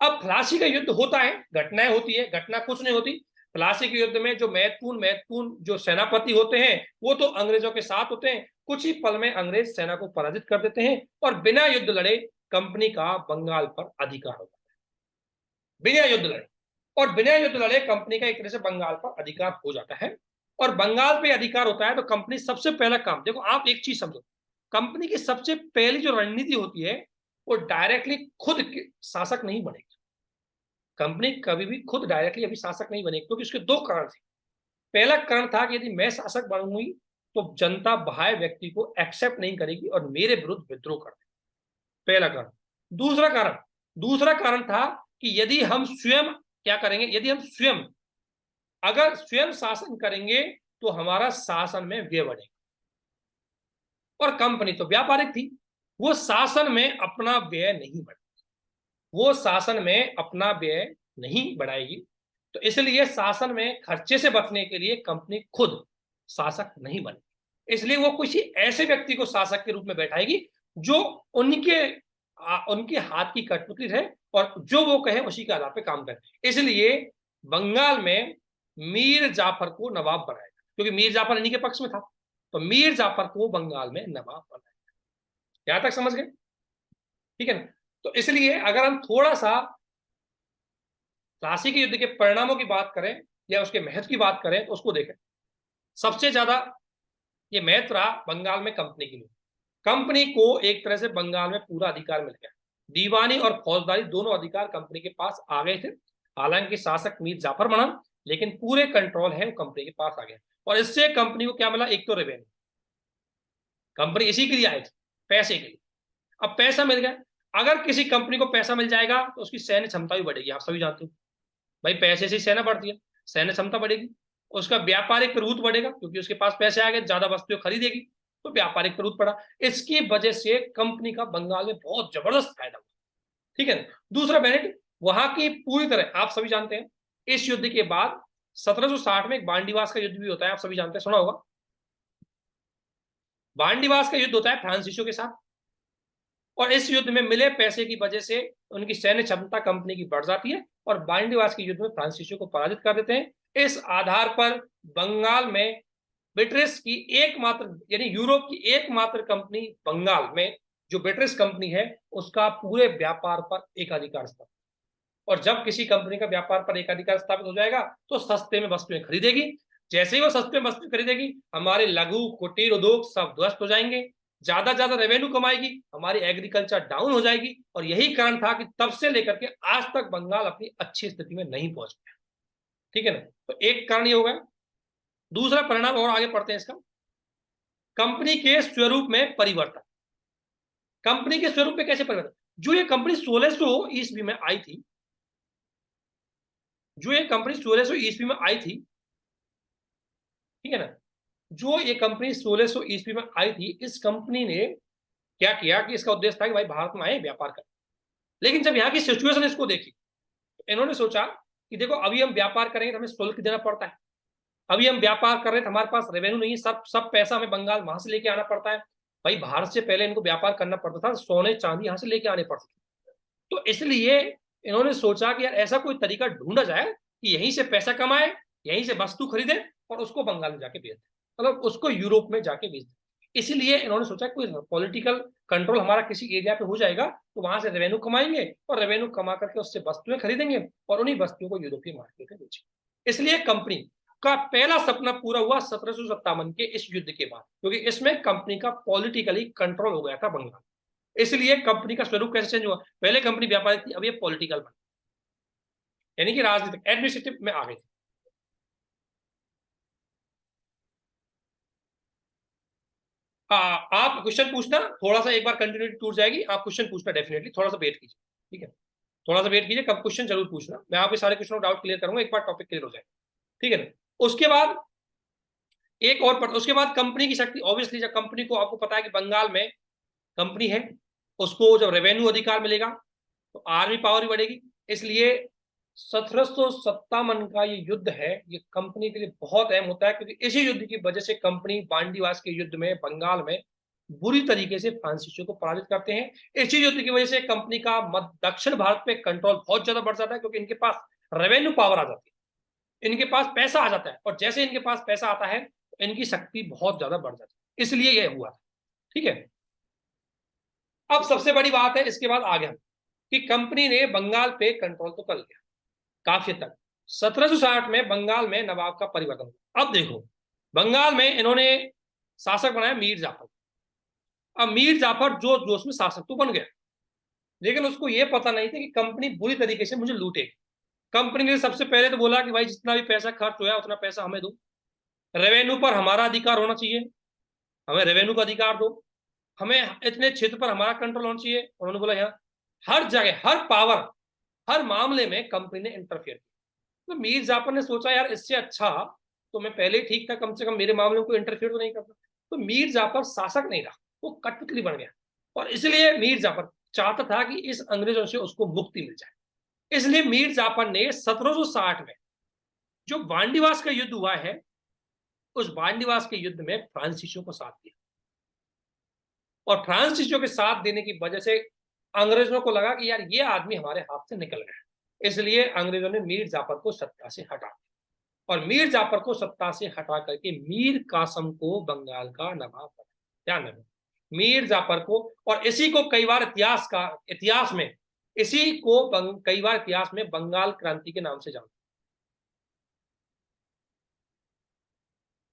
अब प्लासी का युद्ध होता है, घटनाएं होती है, घटना कुछ नहीं होती। प्लासी के युद्ध में जो महत्वपूर्ण जो सेनापति होते हैं वो तो अंग्रेजों के साथ होते हैं। कुछ ही पल में अंग्रेज सेना को पराजित कर देते हैं और बिना युद्ध लड़े कंपनी का बंगाल पर अधिकार होता है। बिना युद्ध लड़े, और बिना युद्ध लड़े कंपनी का एक तरह से बंगाल पर अधिकार हो जाता है। और बंगाल पे अधिकार होता है तो कंपनी सबसे पहला काम, देखो आप एक चीज समझो, कंपनी की सबसे पहली जो रणनीति होती है वो डायरेक्टली खुद शासक नहीं बनेगी। कंपनी कभी भी खुद डायरेक्टली अभी शासक नहीं बनेगी, क्योंकि उसके 2 कारण थे। पहला कारण था कि यदि मैं शासक बनूंगी तो जनता बाह्य व्यक्ति को एक्सेप्ट नहीं करेगी और मेरे विरुद्ध विद्रोह कर देगी, पहला कारण। दूसरा कारण था कि यदि हम स्वयं क्या करेंगे, यदि हम स्वयं अगर स्वयं शासन करेंगे तो हमारा शासन में व्यय बढ़ेगा। और कंपनी तो व्यापारिक थी, वो शासन में अपना व्यय नहीं बढ़ाएगी, वो शासन में अपना व्यय नहीं बढ़ाएगी। तो इसलिए शासन में खर्चे से बचने के लिए कंपनी खुद शासक नहीं बनेगी। इसलिए वो किसी ऐसे व्यक्ति को शासक के रूप में बैठाएगी जो उनके हाथ की कठपुतली रहे और जो वो कहे उसी के आधार पर काम करे। इसलिए बंगाल में मीर जाफर को नवाब बनाया, क्योंकि मीर जाफर इन्हीं के पक्ष में था, तो मीर जाफर को बंगाल में नवाब बनाया। यहां तक समझ गए? ठीक है ना। तो इसलिए अगर हम थोड़ा सा प्लासी के युद्ध के परिणामों की बात करें या उसके महत्व की बात करें तो उसको देखें। सबसे ज्यादा ये महत्व रहा बंगाल में कंपनी के लिए। कंपनी को एक तरह से बंगाल में पूरा अधिकार मिल गया, दीवानी और फौजदारी दोनों अधिकार कंपनी के पास आ गए थे। हालांकि शासक मीर जाफर बना, लेकिन पूरे कंट्रोल है वो कंपनी के पास आ गया। और इससे कंपनी को क्या मिला, एक तो रेवेन्यू, कंपनी इसी के लिए आई थी, पैसे के लिए। अब पैसा मिल गया, अगर किसी कंपनी को पैसा मिल जाएगा तो उसकी सैन्य क्षमता भी बढ़ेगी। आप सभी जानते हो भाई पैसे से सेना बढ़ती है, सैन्य क्षमता बढ़ेगी, उसका व्यापारिक प्रभुत्व बढ़ेगा, क्योंकि उसके पास पैसे आ गए, ज्यादा वस्तुएं खरीदेगी तो व्यापारिक प्रभुत्व बढ़ा। इसकी वजह से कंपनी का बंगाल में बहुत जबरदस्त फायदा हुआ। ठीक है, दूसरा बेनिफिट वहां की पूरी तरह, आप सभी जानते हैं इस युद्ध के बाद 1760 में एक बांडीवास का युद्ध भी होता है, आप सभी जानते हैं, सुना होगा। बांडीवास का युद्ध होता है फ्रांसीसियों के साथ, और इस युद्ध में मिले पैसे की वजह से उनकी सैन्य क्षमता कंपनी की बढ़ जाती है और बांडीवास के युद्ध में फ्रांसीसियों को पराजित कर देते हैं। इस आधार पर बंगाल में ब्रिटिश की एकमात्र, यानी यूरोप की एकमात्र कंपनी बंगाल में जो ब्रिटिश कंपनी है उसका पूरे व्यापार पर एकाधिकार स्थापित। और जब किसी कंपनी का व्यापार पर एकाधिकार स्थापित हो जाएगा तो सस्ते में वस्तुएं खरीदेगी। जैसे ही वो सस्ते में वस्तुएं खरीदेगी, हमारे लघु कुटीर उद्योग सब ध्वस्त हो जाएंगे, ज्यादा रेवेन्यू कमाएगी, हमारी एग्रीकल्चर डाउन हो जाएगी। और यही कारण था कि तब से लेकर के आज तक बंगाल अपनी अच्छी स्थिति में नहीं पहुंच पाया। ठीक है ना, तो एक कारण ये होगा। दूसरा परिणाम, और आगे पढ़ते हैं इसका, कंपनी के स्वरूप में परिवर्तन। कंपनी के स्वरूप में कैसे परिवर्तन? जो ये कंपनी 1600 ईस्वी में आई थी, जो ये कंपनी 1600 ईस्वी में आई थी, ठीक है ना, जो ये कंपनी 1600 ईस्वी में आई थी, इस कंपनी ने क्या किया कि इसका उद्देश्य था कि भाई भारत में आए व्यापार करें। लेकिन जब यहाँ की सिचुएशन इसको देखी तो इन्होंने सोचा कि देखो अभी हम व्यापार करेंगे तो हमें शुल्क देना पड़ता है, अभी हम व्यापार कर रहे हैं तो हमारे पास रेवेन्यू नहीं है, सब पैसा हमें बंगाल वहां से लेके आना पड़ता है। भाई भारत से पहले इनको व्यापार करना पड़ता था, सोने चांदी यहाँ से लेके आने पड़ते थे। तो इसलिए इन्होंने सोचा कि यार ऐसा कोई तरीका ढूंढा जाए कि यहीं से पैसा कमाए, यहीं से वस्तु खरीदे और उसको बंगाल में जाके बेच दे, मतलब उसको यूरोप में जाके बेच दे। इसलिए इन्होंने सोचा कोई पॉलिटिकल कंट्रोल हमारा किसी एरिया पे हो जाएगा तो वहां से रेवेन्यू कमाएंगे और रेवेन्यू कमा करके उससे वस्तुएं खरीदेंगे और उन्हीं वस्तुओं को यूरोपीय मार्केट में बेचेंगे। इसलिए कंपनी का पहला सपना पूरा हुआ 1757 के इस युद्ध के बाद, क्योंकि इसमें कंपनी का पॉलिटिकली कंट्रोल हो गया था बंगाल। इसलिए कंपनी का स्वरूप कैसे चेंज हुआ? पहले कंपनी व्यापारिक थी, अब ये पॉलिटिकल बन, यानी कि राजनीतिक एडमिनिस्ट्रेटिव में आ गई थी। आप क्वेश्चन पूछना, थोड़ा सा एक बार कंटिन्यूटी टूट जाएगी, आप क्वेश्चन पूछना डेफिनेटली, थोड़ा सा वेट कीजिए, ठीक है, थोड़ा सा वेट कीजिए, कब क्वेश्चन जरूर पूछना, मैं आपके सारे क्वेश्चन डाउट क्लियर करूंगा एक बार टॉपिक क्लियर हो जाए, ठीक है ना। उसके बाद एक और उसके बाद कंपनी की शक्ति, ऑब्वियसली जब कंपनी को, आपको पता है कि बंगाल में कंपनी है, उसको जब रेवेन्यू अधिकार मिलेगा तो आर्मी पावर भी बढ़ेगी। इसलिए 1757 का ये युद्ध है, ये कंपनी के लिए बहुत अहम होता है, क्योंकि इसी युद्ध की वजह से कंपनी बांडीवास के युद्ध में बंगाल में बुरी तरीके से फ्रांसीसियों को पराजित करते हैं। इसी युद्ध की वजह से कंपनी का दक्षिण भारत पे कंट्रोल बहुत ज्यादा बढ़ जाता है, क्योंकि इनके पास रेवेन्यू पावर आ जाती है, इनके पास पैसा आ जाता है, और जैसे इनके पास पैसा आता है तो इनकी शक्ति बहुत ज्यादा बढ़ जाती है। इसलिए यह हुआ, ठीक है। अब सबसे बड़ी बात है इसके बाद आगे कि कंपनी ने बंगाल पे कंट्रोल तो कर लिया काफी तक। 1760 में बंगाल में नवाब का परिवर्तन हुआ। अब देखो, बंगाल में इन्होंने शासक बनाया मीर जाफर। अब मीर जाफर जो जोश में शासक तो बन गया, लेकिन उसको यह पता नहीं था कि कंपनी बुरी तरीके से मुझे लूटेगी। कंपनी ने सबसे पहले तो बोला कि भाई जितना भी पैसा खर्च हुआ उतना पैसा हमें दो, रेवेन्यू पर हमारा अधिकार होना चाहिए, हमें रेवेन्यू का अधिकार दो, हमें इतने क्षेत्र पर हमारा कंट्रोल होना चाहिए। उन्होंने बोला यहाँ हर जगह, हर पावर, हर मामले में कंपनी ने इंटरफेयर किया। तो मीर जाफर ने सोचा यार इससे अच्छा तो मैं पहले ही ठीक था, कम से कम मेरे मामले को इंटरफेयर तो नहीं करता। तो मीर जाफर शासक नहीं रहा, वो कठपुतली बन गया, और इसलिए मीर जाफर चाहता था कि इस अंग्रेजों से उसको मुक्ति मिल जाए। इसलिए मीर जाफर ने 1760 में जो बांडीवास का युद्ध हुआ है, उस बांडीवास के युद्ध में फ्रांसीसियों को साथ दिया, और फ्रांसीसियों के साथ देने की वजह से अंग्रेजों को लगा कि यार ये आदमी हमारे हाथ से निकल गया, इसलिए अंग्रेजों ने मीर जाफर को सत्ता से हटा दिया, और मीर जाफर को सत्ता से हटा करके मीर कासिम को बंगाल का नवाब बनाया। क्या नाम? मीर जाफर को। और इसी को कई बार इतिहास में इसी को कई बार इतिहास में बंगाल क्रांति के नाम से जानते,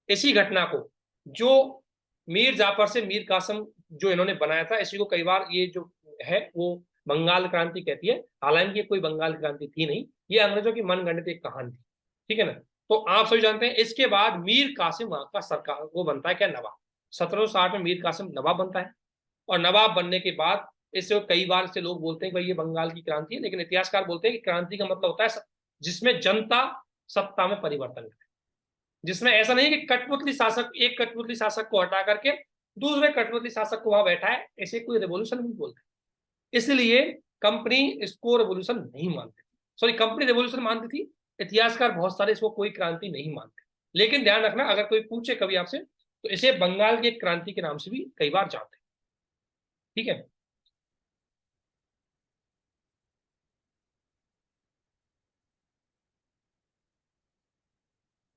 इसी घटना को जो मीर जाफर से मीर कासिम जो इन्होंने बनाया था, इसी को कई बार ये जो है वो बंगाल क्रांति कहती है। हालांकि ये कोई बंगाल क्रांति थी नहीं, ये अंग्रेजों की मनगढ़ंत एक कहानी थी, ठीक है ना। तो आप सभी जानते हैं इसके बाद मीर कासिम वहां का सरकार वो बनता है क्या, नवाब। 1760 में मीर कासिम नवाब बनता है, और नवाब बनने के बाद इससे कई बार से लोग बोलते हैं भाई ये बंगाल की क्रांति है, लेकिन इतिहासकार बोलते हैं कि क्रांति का मतलब होता है जिसमें जनता सत्ता में परिवर्तन करे, जिसमें ऐसा नहीं कि कठपुतली शासक, एक कठपुतली शासक को हटा करके दूसरे कठपुतली शासक को वहां बैठा है, ऐसे कोई रेवोल्यूशन नहीं बोलते। इसलिए कंपनी इसको रेवोल्यूशन नहीं मानती थी, सॉरी कंपनी रेवोल्यूशन मानती थी, इतिहासकार बहुत सारे इसको कोई क्रांति नहीं मानते, लेकिन ध्यान रखना अगर कोई पूछे कभी आपसे तो इसे बंगाल की क्रांति के नाम से भी कई बार जानते हैं। ठीक है,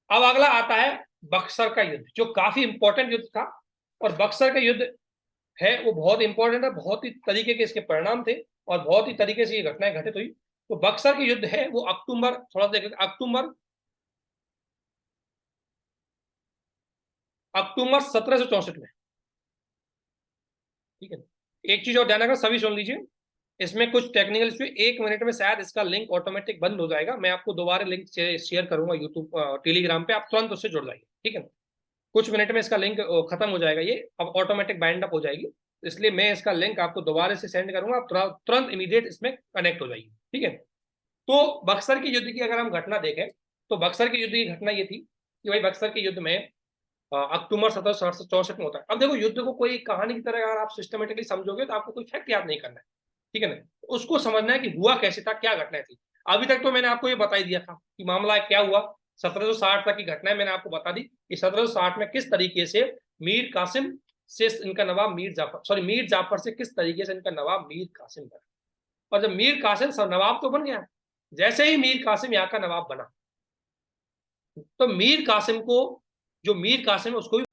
अब अगला आता है बक्सर का युद्ध, जो काफी इंपॉर्टेंट युद्ध था। और बक्सर का युद्ध है वो बहुत इंपॉर्टेंट है, बहुत ही तरीके के इसके परिणाम थे और बहुत ही तरीके से ये घटनाएं घटित हुई। तो बक्सर के युद्ध है वो अक्टूबर, थोड़ा देखें, अक्टूबर 1764 में। ठीक है, एक चीज और ध्यान रखना, सभी सुन लीजिए, इसमें कुछ टेक्निकल इशू, 1 मिनट में शायद इसका लिंक ऑटोमेटिक बंद हो जाएगा, मैं आपको दोबारा लिंक शेयर करूंगा यूट्यूब टेलीग्राम पे, आप तुरंत उससे जुड़ जाइए। ठीक है, कुछ मिनट में इसका लिंक खत्म हो जाएगा, ये अब ऑटोमेटिक बाइंड अप हो जाएगी, इसलिए मैं इसका लिंक आपको दोबारा से सेंड करूंगा, आप तुरंत इमीडिएट इसमें कनेक्ट हो जाइए। ठीक है, तो बक्सर के युद्ध की अगर हम घटना देखें तो बक्सर के युद्ध की घटना ये थी कि भाई बक्सर के युद्ध में अक्टूबर 1764 में होता है। अब देखो, युद्ध को कोई कहानी की तरह अगर आप सिस्टमेटिकली समझोगे तो आपको कोई फैक्ट याद नहीं करना है। ठीक है ना, उसको समझना है कि हुआ कैसे था, क्या घटनाएं थी। अभी तक तो मैंने आपको ये बता ही दिया था कि मामला क्या हुआ, 1760 तक की घटनाएं मैंने आपको बता दी कि 1760 में किस तरीके से मीर कासिम से इनका नवाब मीर जाफर से किस तरीके से इनका नवाब मीर कासिम बना। और जब मीर कासिम नवाब तो बन गया, जैसे ही मीर कासिम यहाँ का नवाब बना तो मीर कासिम को, जो मीर कासिम है उसको भी,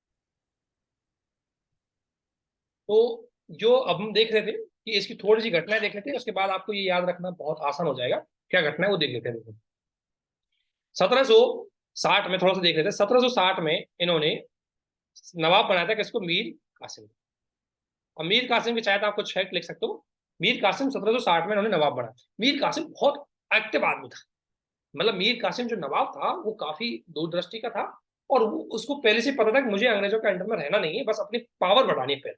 तो जो अब हम देख रहे थे कि इसकी थोड़ी सी घटनाएं देख लेते हैं, उसके बाद आपको ये याद रखना बहुत आसान हो जाएगा क्या घटना है वो देख लेते हैं। 1760 में थोड़ा सा देख लेते हैं, 1760 में इन्होंने नवाब बनाया था किसको, मीर कासिम। और मीर कासिम के चाहे तो आप कुछ फैक्ट लिख सकते हो। मीर कासिम 1760 में इन्होंने नवाब बनाया। मीर कासिम बहुत एक्टिव आदमी था, मतलब मीर कासिम जो नवाब था वो काफी दूरदृष्टि का था, और वो उसको पहले से पता था कि मुझे अंग्रेजों के अंडर में रहना नहीं है, बस अपनी पावर बढ़ानी है पहले।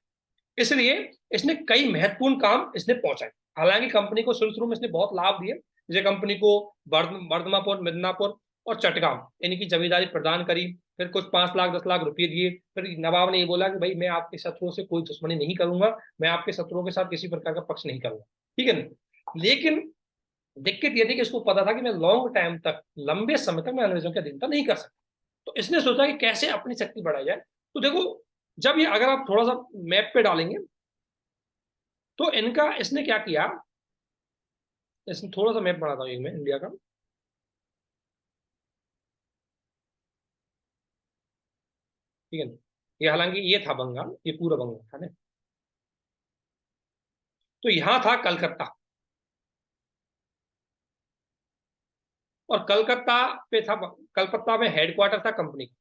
इसलिए इसने कई महत्वपूर्ण काम इसने पहुंचाए। हालांकि कंपनी को शुरू शुरू में इसने बहुत लाभ दिए, जैसे कंपनी को बर्दमापुर, मिदनापुर और चटगांव इनकी जमींदारी प्रदान करी, फिर कुछ 5 लाख 10 लाख रुपए दिए। फिर नवाब ने ये बोला कि भाई मैं आपके शत्रुओं से कोई दुश्मनी नहीं करूंगा, मैं आपके शत्रुओं के साथ किसी प्रकार का पक्ष नहीं करूंगा। ठीक है ना, लेकिन दिक्कत ये थी कि इसको पता था कि मैं लॉन्ग टाइम तक, लंबे समय तक मैं अंग्रेजों के अधीनता नहीं कर सकता। तो इसने सोचा कि कैसे अपनी शक्ति बढ़ाई जाए। तो देखो, जब ये अगर आप थोड़ा सा मैप पे डालेंगे तो इनका इसने क्या किया, इसने थोड़ा सा मैप बनाता हूँ मैं इंडिया का। ठीक है ना, ये हालांकि ये था बंगाल, ये पूरा बंगाल था ना। तो यहां था कलकत्ता, और कलकत्ता पे था, कलकत्ता में हेडक्वार्टर था कंपनी का।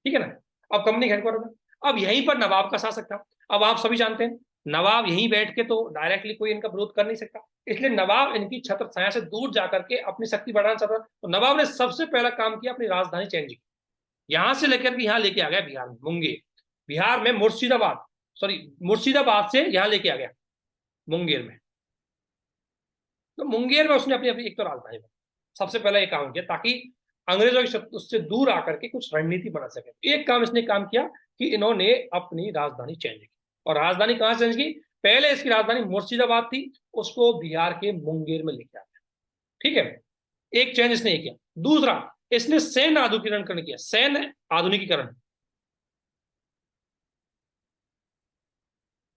ठीक है ना, अब कंपनी हेडक्वार्टर था, अब यहीं पर नवाब का शासक था। अब आप सभी जानते हैं नवाब यहीं बैठ के तो डायरेक्टली कोई इनका विरोध कर नहीं सकता, इसलिए नवाब इनकी छत्र छाया से दूर जाकर के अपनी शक्ति बढ़ाना चाहता था। तो नवाब ने सबसे पहला काम किया, अपनी राजधानी चेंज की, यहां से लेकर के यहाँ लेके आ गया बिहार में, मुंगेर। बिहार में मुर्शिदाबाद से यहाँ लेके आ गया मुंगेर में। तो मुंगेर में उसने अपनी अपनी एक तो राजधानी बनाई, सबसे पहला ये काम किया ताकि अंग्रेजों की उससे दूर आकर के कुछ रणनीति बना सके। एक काम इसने काम किया कि इन्होंने अपनी राजधानी चेंज की, और राजधानी कहां चेंज की, पहले इसकी राजधानी मुर्शिदाबाद थी, उसको बिहार के मुंगेर में लेके आया। ठीक है, एक चेंज इसने किया। दूसरा, इसने सैन्य आधुनिकीकरण किया, सैन्य आधुनिकीकरण।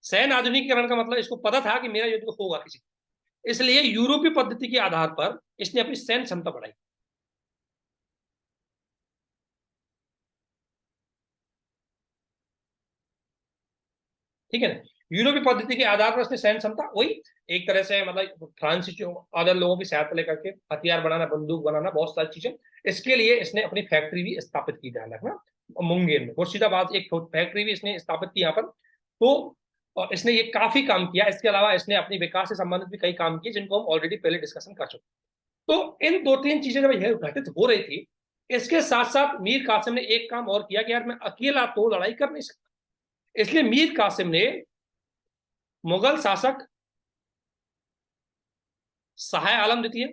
सैन्य आधुनिकीकरण का मतलब इसको पता था कि मेरा युद्ध होगा किसी, इसलिए यूरोपीय पद्धति के आधार पर इसने अपनी सैन्य क्षमता बढ़ाई। ठीक है ना, यूरोपीय पद्धति के आधार पर उसने सैन्य क्षमता, वही एक तरह से मतलब फ्रांसीसियों अदर लोगों की सहायता लेकर के हथियार बनाना, बंदूक बनाना, बहुत सारी चीजें, इसके लिए इसने अपनी फैक्ट्री भी स्थापित की, ध्यान रखना। मुंगेर में, मुर्शिदाबाद एक फैक्ट्री भी इसने स्थापित की यहाँ पर। तो और इसने ये काफी काम किया, इसके अलावा इसने अपनी विकास से संबंधित भी कई काम किए जिनको हम ऑलरेडी पहले डिस्कशन कर चुके। तो इन दो तीन चीजें जब यह घटित हो रही थी, इसके साथ साथ मीर कासिम ने एक काम और किया कि यार मैं अकेला तो लड़ाई कर नहीं सकता, इसलिए मीर कासिम ने मुगल शासक शाह आलम द्वितीय,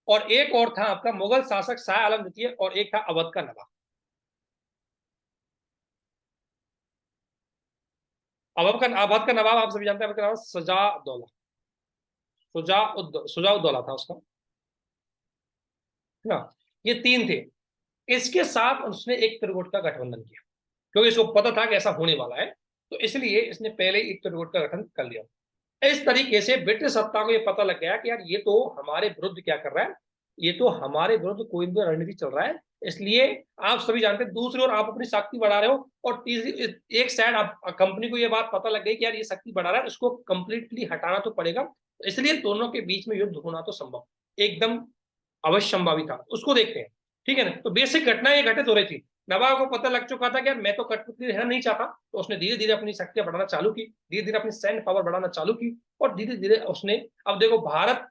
और एक और था आपका मुगल शासक शाह आलम द्वितीय, और एक था अवध का नवाब। अवध का नवाब आप सभी जानते हैं, अवध का नवाब सजादौला, सुजाउद्दौला था उसका, है ना। ये 3 थे। इसके साथ उसने एक त्रिगुट का गठबंधन किया, क्योंकि इसको पता था कि ऐसा होने वाला है, तो इसलिए इसने पहले ही एक त्रिगुट का गठन कर लिया। इस तरीके से ब्रिटिश सत्ता को ये पता लग गया कि यार ये तो हमारे विरुद्ध क्या कर रहा है, ये तो हमारे विरुद्ध कोई भी रणनीति चल रहा है। इसलिए आप सभी जानते हैं, दूसरी ओर आप अपनी शक्ति बढ़ा रहे हो, और तीसरी एक साइड आप कंपनी को ये बात पता लग गई कि यार ये शक्ति बढ़ा रहा है, इसको कंप्लीटली हटाना तो पड़ेगा। इसलिए दोनों के बीच में युद्ध होना तो संभव, एकदम अवश्यंभावी था। उसको देखते हैं, ठीक है ना। तो बेसिक घटना ये घटित हो रही थी। नवाब को पता लग चुका था कि यार मैं तो कठपुतली रहना नहीं चाहता, तो उसने धीरे धीरे अपनी शक्तियां बढ़ाना चालू की, धीरे धीरे अपनी सैन्य पावर बढ़ाना चालू की, और धीरे धीरे उसने, अब देखो भारत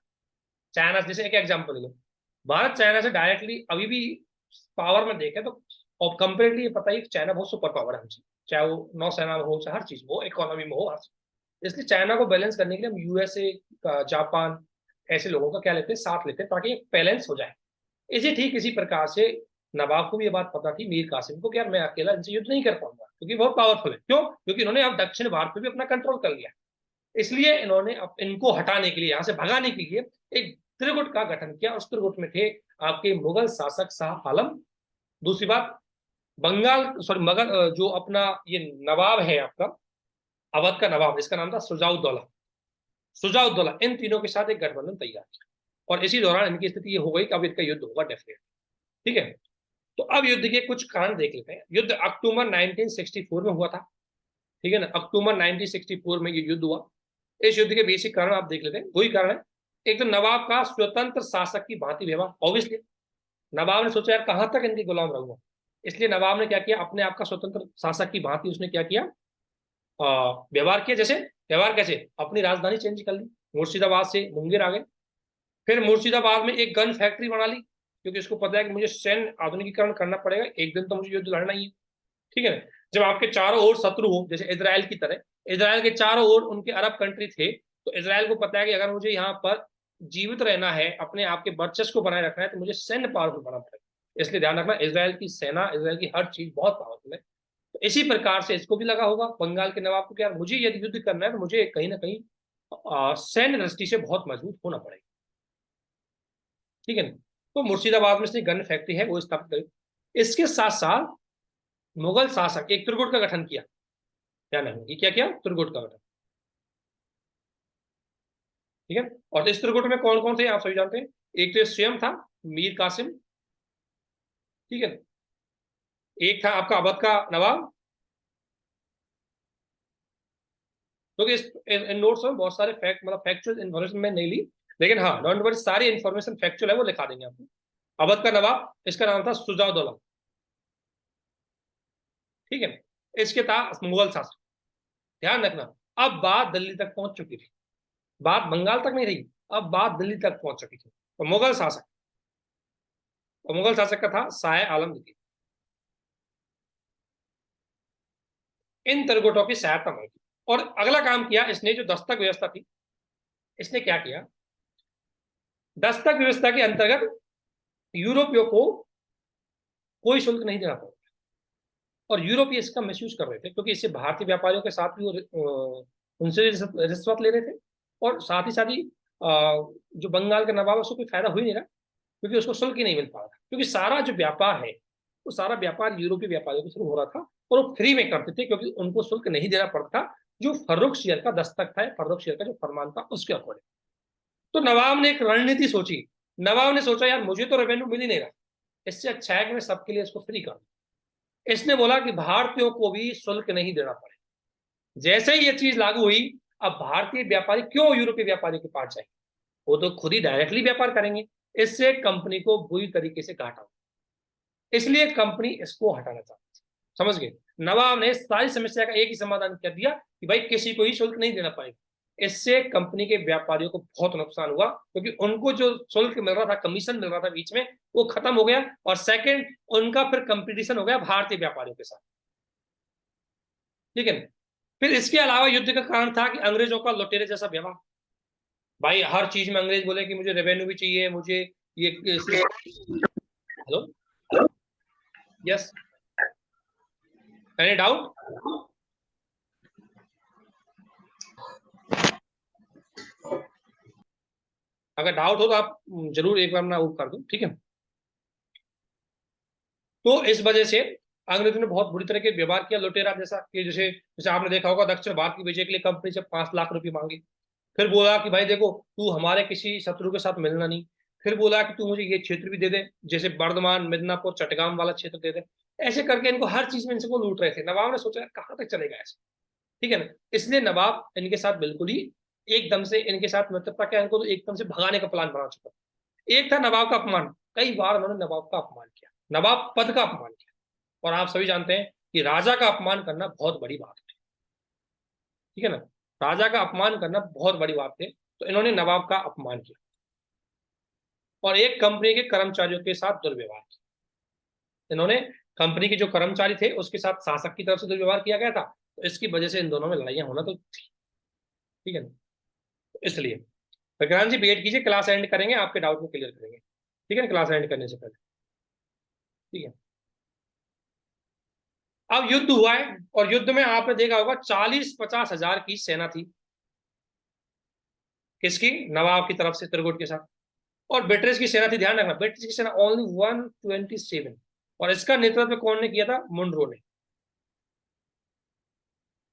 चाइना, जैसे एक एग्जांपल ले लो, भारत चाइना से डायरेक्टली अभी भी पावर में देखें तो, और कंपेरेटली ये पता है कि चाइना बहुत सुपर पावर है हमसे, चाहे वो नौसेना में हो, चाहे हर चीज हो, इकोनॉमी में हो, हर चीज। इसलिए चाइना को बैलेंस करने के लिए हम यूएसए, जापान, ऐसे लोगों का क्या लेते हैं, साथ लेते हैं, ताकि बैलेंस हो जाए। इसी ठीक इसी प्रकार से नवाब को भी ये बात पता थी, मीर कासिम को, कि यार मैं अकेला इनसे युद्ध नहीं कर पाऊंगा, क्योंकि बहुत पावरफुल है। क्यों? क्योंकि इन्होंने अब दक्षिण भारत पे भी अपना कंट्रोल कर लिया। इसलिए इन्होंने अब इनको हटाने के लिए, यहाँ से भगाने के लिए एक त्रिगुट का गठन किया। उस त्रिगुट में थे आपके मुगल शासक शाह आलम, दूसरी बात बंगाल, सॉरी मगर जो अपना ये नवाब है आपका अवध का नवाब, इसका नाम था सुजाउद्दौला। सुजाउद्दौला इन तीनों के साथ एक गठबंधन तैयार किया, और इसी दौरान इनकी स्थिति ये हो गई कि अब इनका युद्ध होगा डेफिनेटली, ठीक है। तो अब युद्ध के कुछ कारण देख लेते हैं। युद्ध अक्टूबर 1964 में हुआ था, ठीक है ना। अक्टूबर 1964 में ये युद्ध हुआ। इस युद्ध के बेसिक कारण आप देख लेते हैं, वही कारण है। एक तो नवाब का स्वतंत्र शासक की भांति व्यवहार, ऑब्वियसली नवाब ने सोचा यार कहां तक इनके गुलाम रहूंगा, इसलिए नवाब ने क्या किया, अपने आप का स्वतंत्र शासक की भांति उसने क्या किया, व्यवहार किया। जैसे व्यवहार कैसे, अपनी राजधानी चेंज कर ली, मुर्शिदाबाद से मुंगेर आ गए। फिर मुर्शिदाबाद में एक गन फैक्ट्री बना ली, क्योंकि उसको पता है कि मुझे सैन्य आधुनिकीकरण करना पड़ेगा, एक दिन तो मुझे युद्ध लड़ना ही है, ठीक है ना। जब आपके चारों ओर शत्रु हो, जैसे इजराइल की तरह, इजराइल के चारों ओर उनके अरब कंट्री थे, तो इजराइल को पता है कि अगर मुझे यहाँ पर जीवित रहना है, अपने आप के वर्चस्व को बनाए रखना है, तो मुझे सैन्य पावरफुल बनना पड़ेगा। इसलिए ध्यान रखना, इजराइल की सेना, इजराइल की हर चीज बहुत पावरफुल है। तो इसी प्रकार से इसको भी लगा होगा बंगाल के नवाब को कि यार मुझे यदि युद्ध करना है तो मुझे कहीं ना कहीं सैन्य दृष्टि से बहुत मजबूत होना पड़ेगा, ठीक है ना। तो मुर्शिदाबाद में से गन फैक्ट्री है वो स्थापित करी। इसके साथ साथ मुगल शासक एक त्रिगुट का गठन किया। क्या नाम है, क्या किया, त्रिगुट का गठन, ठीक है। और इस त्रिगुट में कौन कौन थे आप सभी जानते हैं। एक तो स्वयं था मीर कासिम, ठीक है। एक था आपका अवध का नवाब, क्योंकि इन नोट्स में बहुत सारे फैक्ट, मतलब फैक्चुअल इन्फॉर्मेशन मैं नहीं ली, लेकिन हाँ डोंट वरी, सारी इन्फॉर्मेशन फैक्चुअल है, वो लिखा देंगे आपको। अवध का नवाब, इसका नाम था सुजाउद्दौला, ठीक है। इसके था मुगल शासक। ध्यान रखना, अब बात दिल्ली तक पहुंच चुकी थी, बात बंगाल तक नहीं रही, अब बात दिल्ली तक पहुंच चुकी थी। तो मुगल शासक, और मुगल शासक का था शाह आलम द्वितीय। इन त्रिगुटों की सहायता मांगी, और अगला काम किया इसने, जो दस्तक व्यवस्था थी, इसने क्या किया, दस्तक व्यवस्था के अंतर्गत यूरोपियों को कोई शुल्क नहीं देना पड़ा, और यूरोपीय इसका मिसयूज कर रहे थे, क्योंकि इससे भारतीय व्यापारियों के साथ भी वो उनसे रिश्वत ले रहे थे, और साथ ही जो बंगाल का नवाब, उसको कोई फायदा हो ही नहीं रहा, क्योंकि उसको शुल्क ही नहीं मिल पा रहा, क्योंकि सारा जो व्यापार है वो सारा व्यापार यूरोपीय व्यापारियों के शुरू हो रहा था, और वो फ्री में करते थे, क्योंकि उनको शुल्क नहीं देना पड़ता, जो फर्रुखशियर का दस्तक था, फर्रुखशियर का जो फरमान था उसके अकॉर्डिंग। तो नवाब ने एक रणनीति सोची। नवाब ने सोचा यार मुझे तो रेवेन्यू मिल ही नहीं रहा, इससे अच्छा है कि मैं सबके लिए इसको फ्री कर दूं। इसने बोला कि भारतीयों को भी शुल्क नहीं देना पड़े। जैसे ही ये चीज लागू हुई, अब भारतीय व्यापारी क्यों यूरोपीय व्यापारी के पास जाए, वो तो खुद ही डायरेक्टली व्यापार करेंगे। इससे कंपनी को बुरी तरीके से घाटा, इसलिए कंपनी इसको हटाना चाहती, समझ गए। नवाब ने सारी समस्या का एक ही समाधान कर दिया कि भाई किसी को ही शुल्क नहीं देना पड़ेगा। इससे कंपनी के व्यापारियों को बहुत नुकसान हुआ, क्योंकि उनको जो शुल्क मिल रहा था, कमीशन मिल रहा था बीच में, वो खत्म हो गया, और सेकंड उनका फिर कंपटीशन हो गया भारतीय व्यापारियों के साथ, ठीक है। फिर इसके अलावा युद्ध का कारण था कि अंग्रेजों का लुटेरे जैसा व्यवहार। भाई हर चीज में अंग्रेज बोले कि मुझे रेवेन्यू भी चाहिए, मुझे ये, हेलो, यस, एनी डाउट। अगर डाउट हो तो आप जरूर एक बार ना वो कर दो, ठीक है। तो इस वजह से अंग्रेजों ने बहुत बुरी तरह के व्यवहार किया, लुटेरा जैसा कि जैसे जैसे आपने देखा होगा दक्षिण भारत की विजय के लिए कंपनी से 5 लाख रुपए मांगे, फिर बोला कि भाई देखो तू हमारे किसी शत्रु के साथ मिलना नहीं, फिर बोला कि तू मुझे ये क्षेत्र भी दे दे, जैसे बर्धमान मिदनापुर चटगांव वाला क्षेत्र दे दे। ऐसे करके इनको हर चीज में इनसे वो लूट रहे थे। नवाब ने सोचा कहाँ तक चलेगा ऐसे, ठीक है ना। इसलिए नवाब इनके साथ बिल्कुल ही एकदम से इनके साथ मित्रता क्या, इनको तो एकदम से भगाने का प्लान बना चुका। एक था नवाब का अपमान, कई बार उन्होंने नवाब का अपमान किया, नवाब पद का अपमान किया। और आप सभी जानते हैं कि राजा का अपमान करना बहुत बड़ी बात है, ठीक है ना। राजा का अपमान करना बहुत बड़ी बात है, तो इन्होंने नवाब का अपमान किया और एक कंपनी के कर्मचारियों के साथ दुर्व्यवहार किया। इन्होंने कंपनी के जो कर्मचारी थे उसके साथ शासक की तरफ से दुर्व्यवहार किया गया था, तो इसकी वजह से इन दोनों में लड़ाइयां होना तो थी, ठीक है ना। तो इसलिए विक्रांत जी वेट कीजिए, क्लास एंड करेंगे, आपके डाउट को क्लियर करेंगे, ठीक है ना, क्लास एंड करने से पहले, ठीक है। अब युद्ध हुआ है और युद्ध में आपने देखा होगा 40-50 हजार की सेना थी, किसकी, नवाब की तरफ से त्रिगुट के साथ। और ब्रिटिश की सेना थी, ध्यान रखना, ब्रिटिश की सेना ओनली 127, और इसका नेतृत्व कौन ने किया था, मुनरो ने,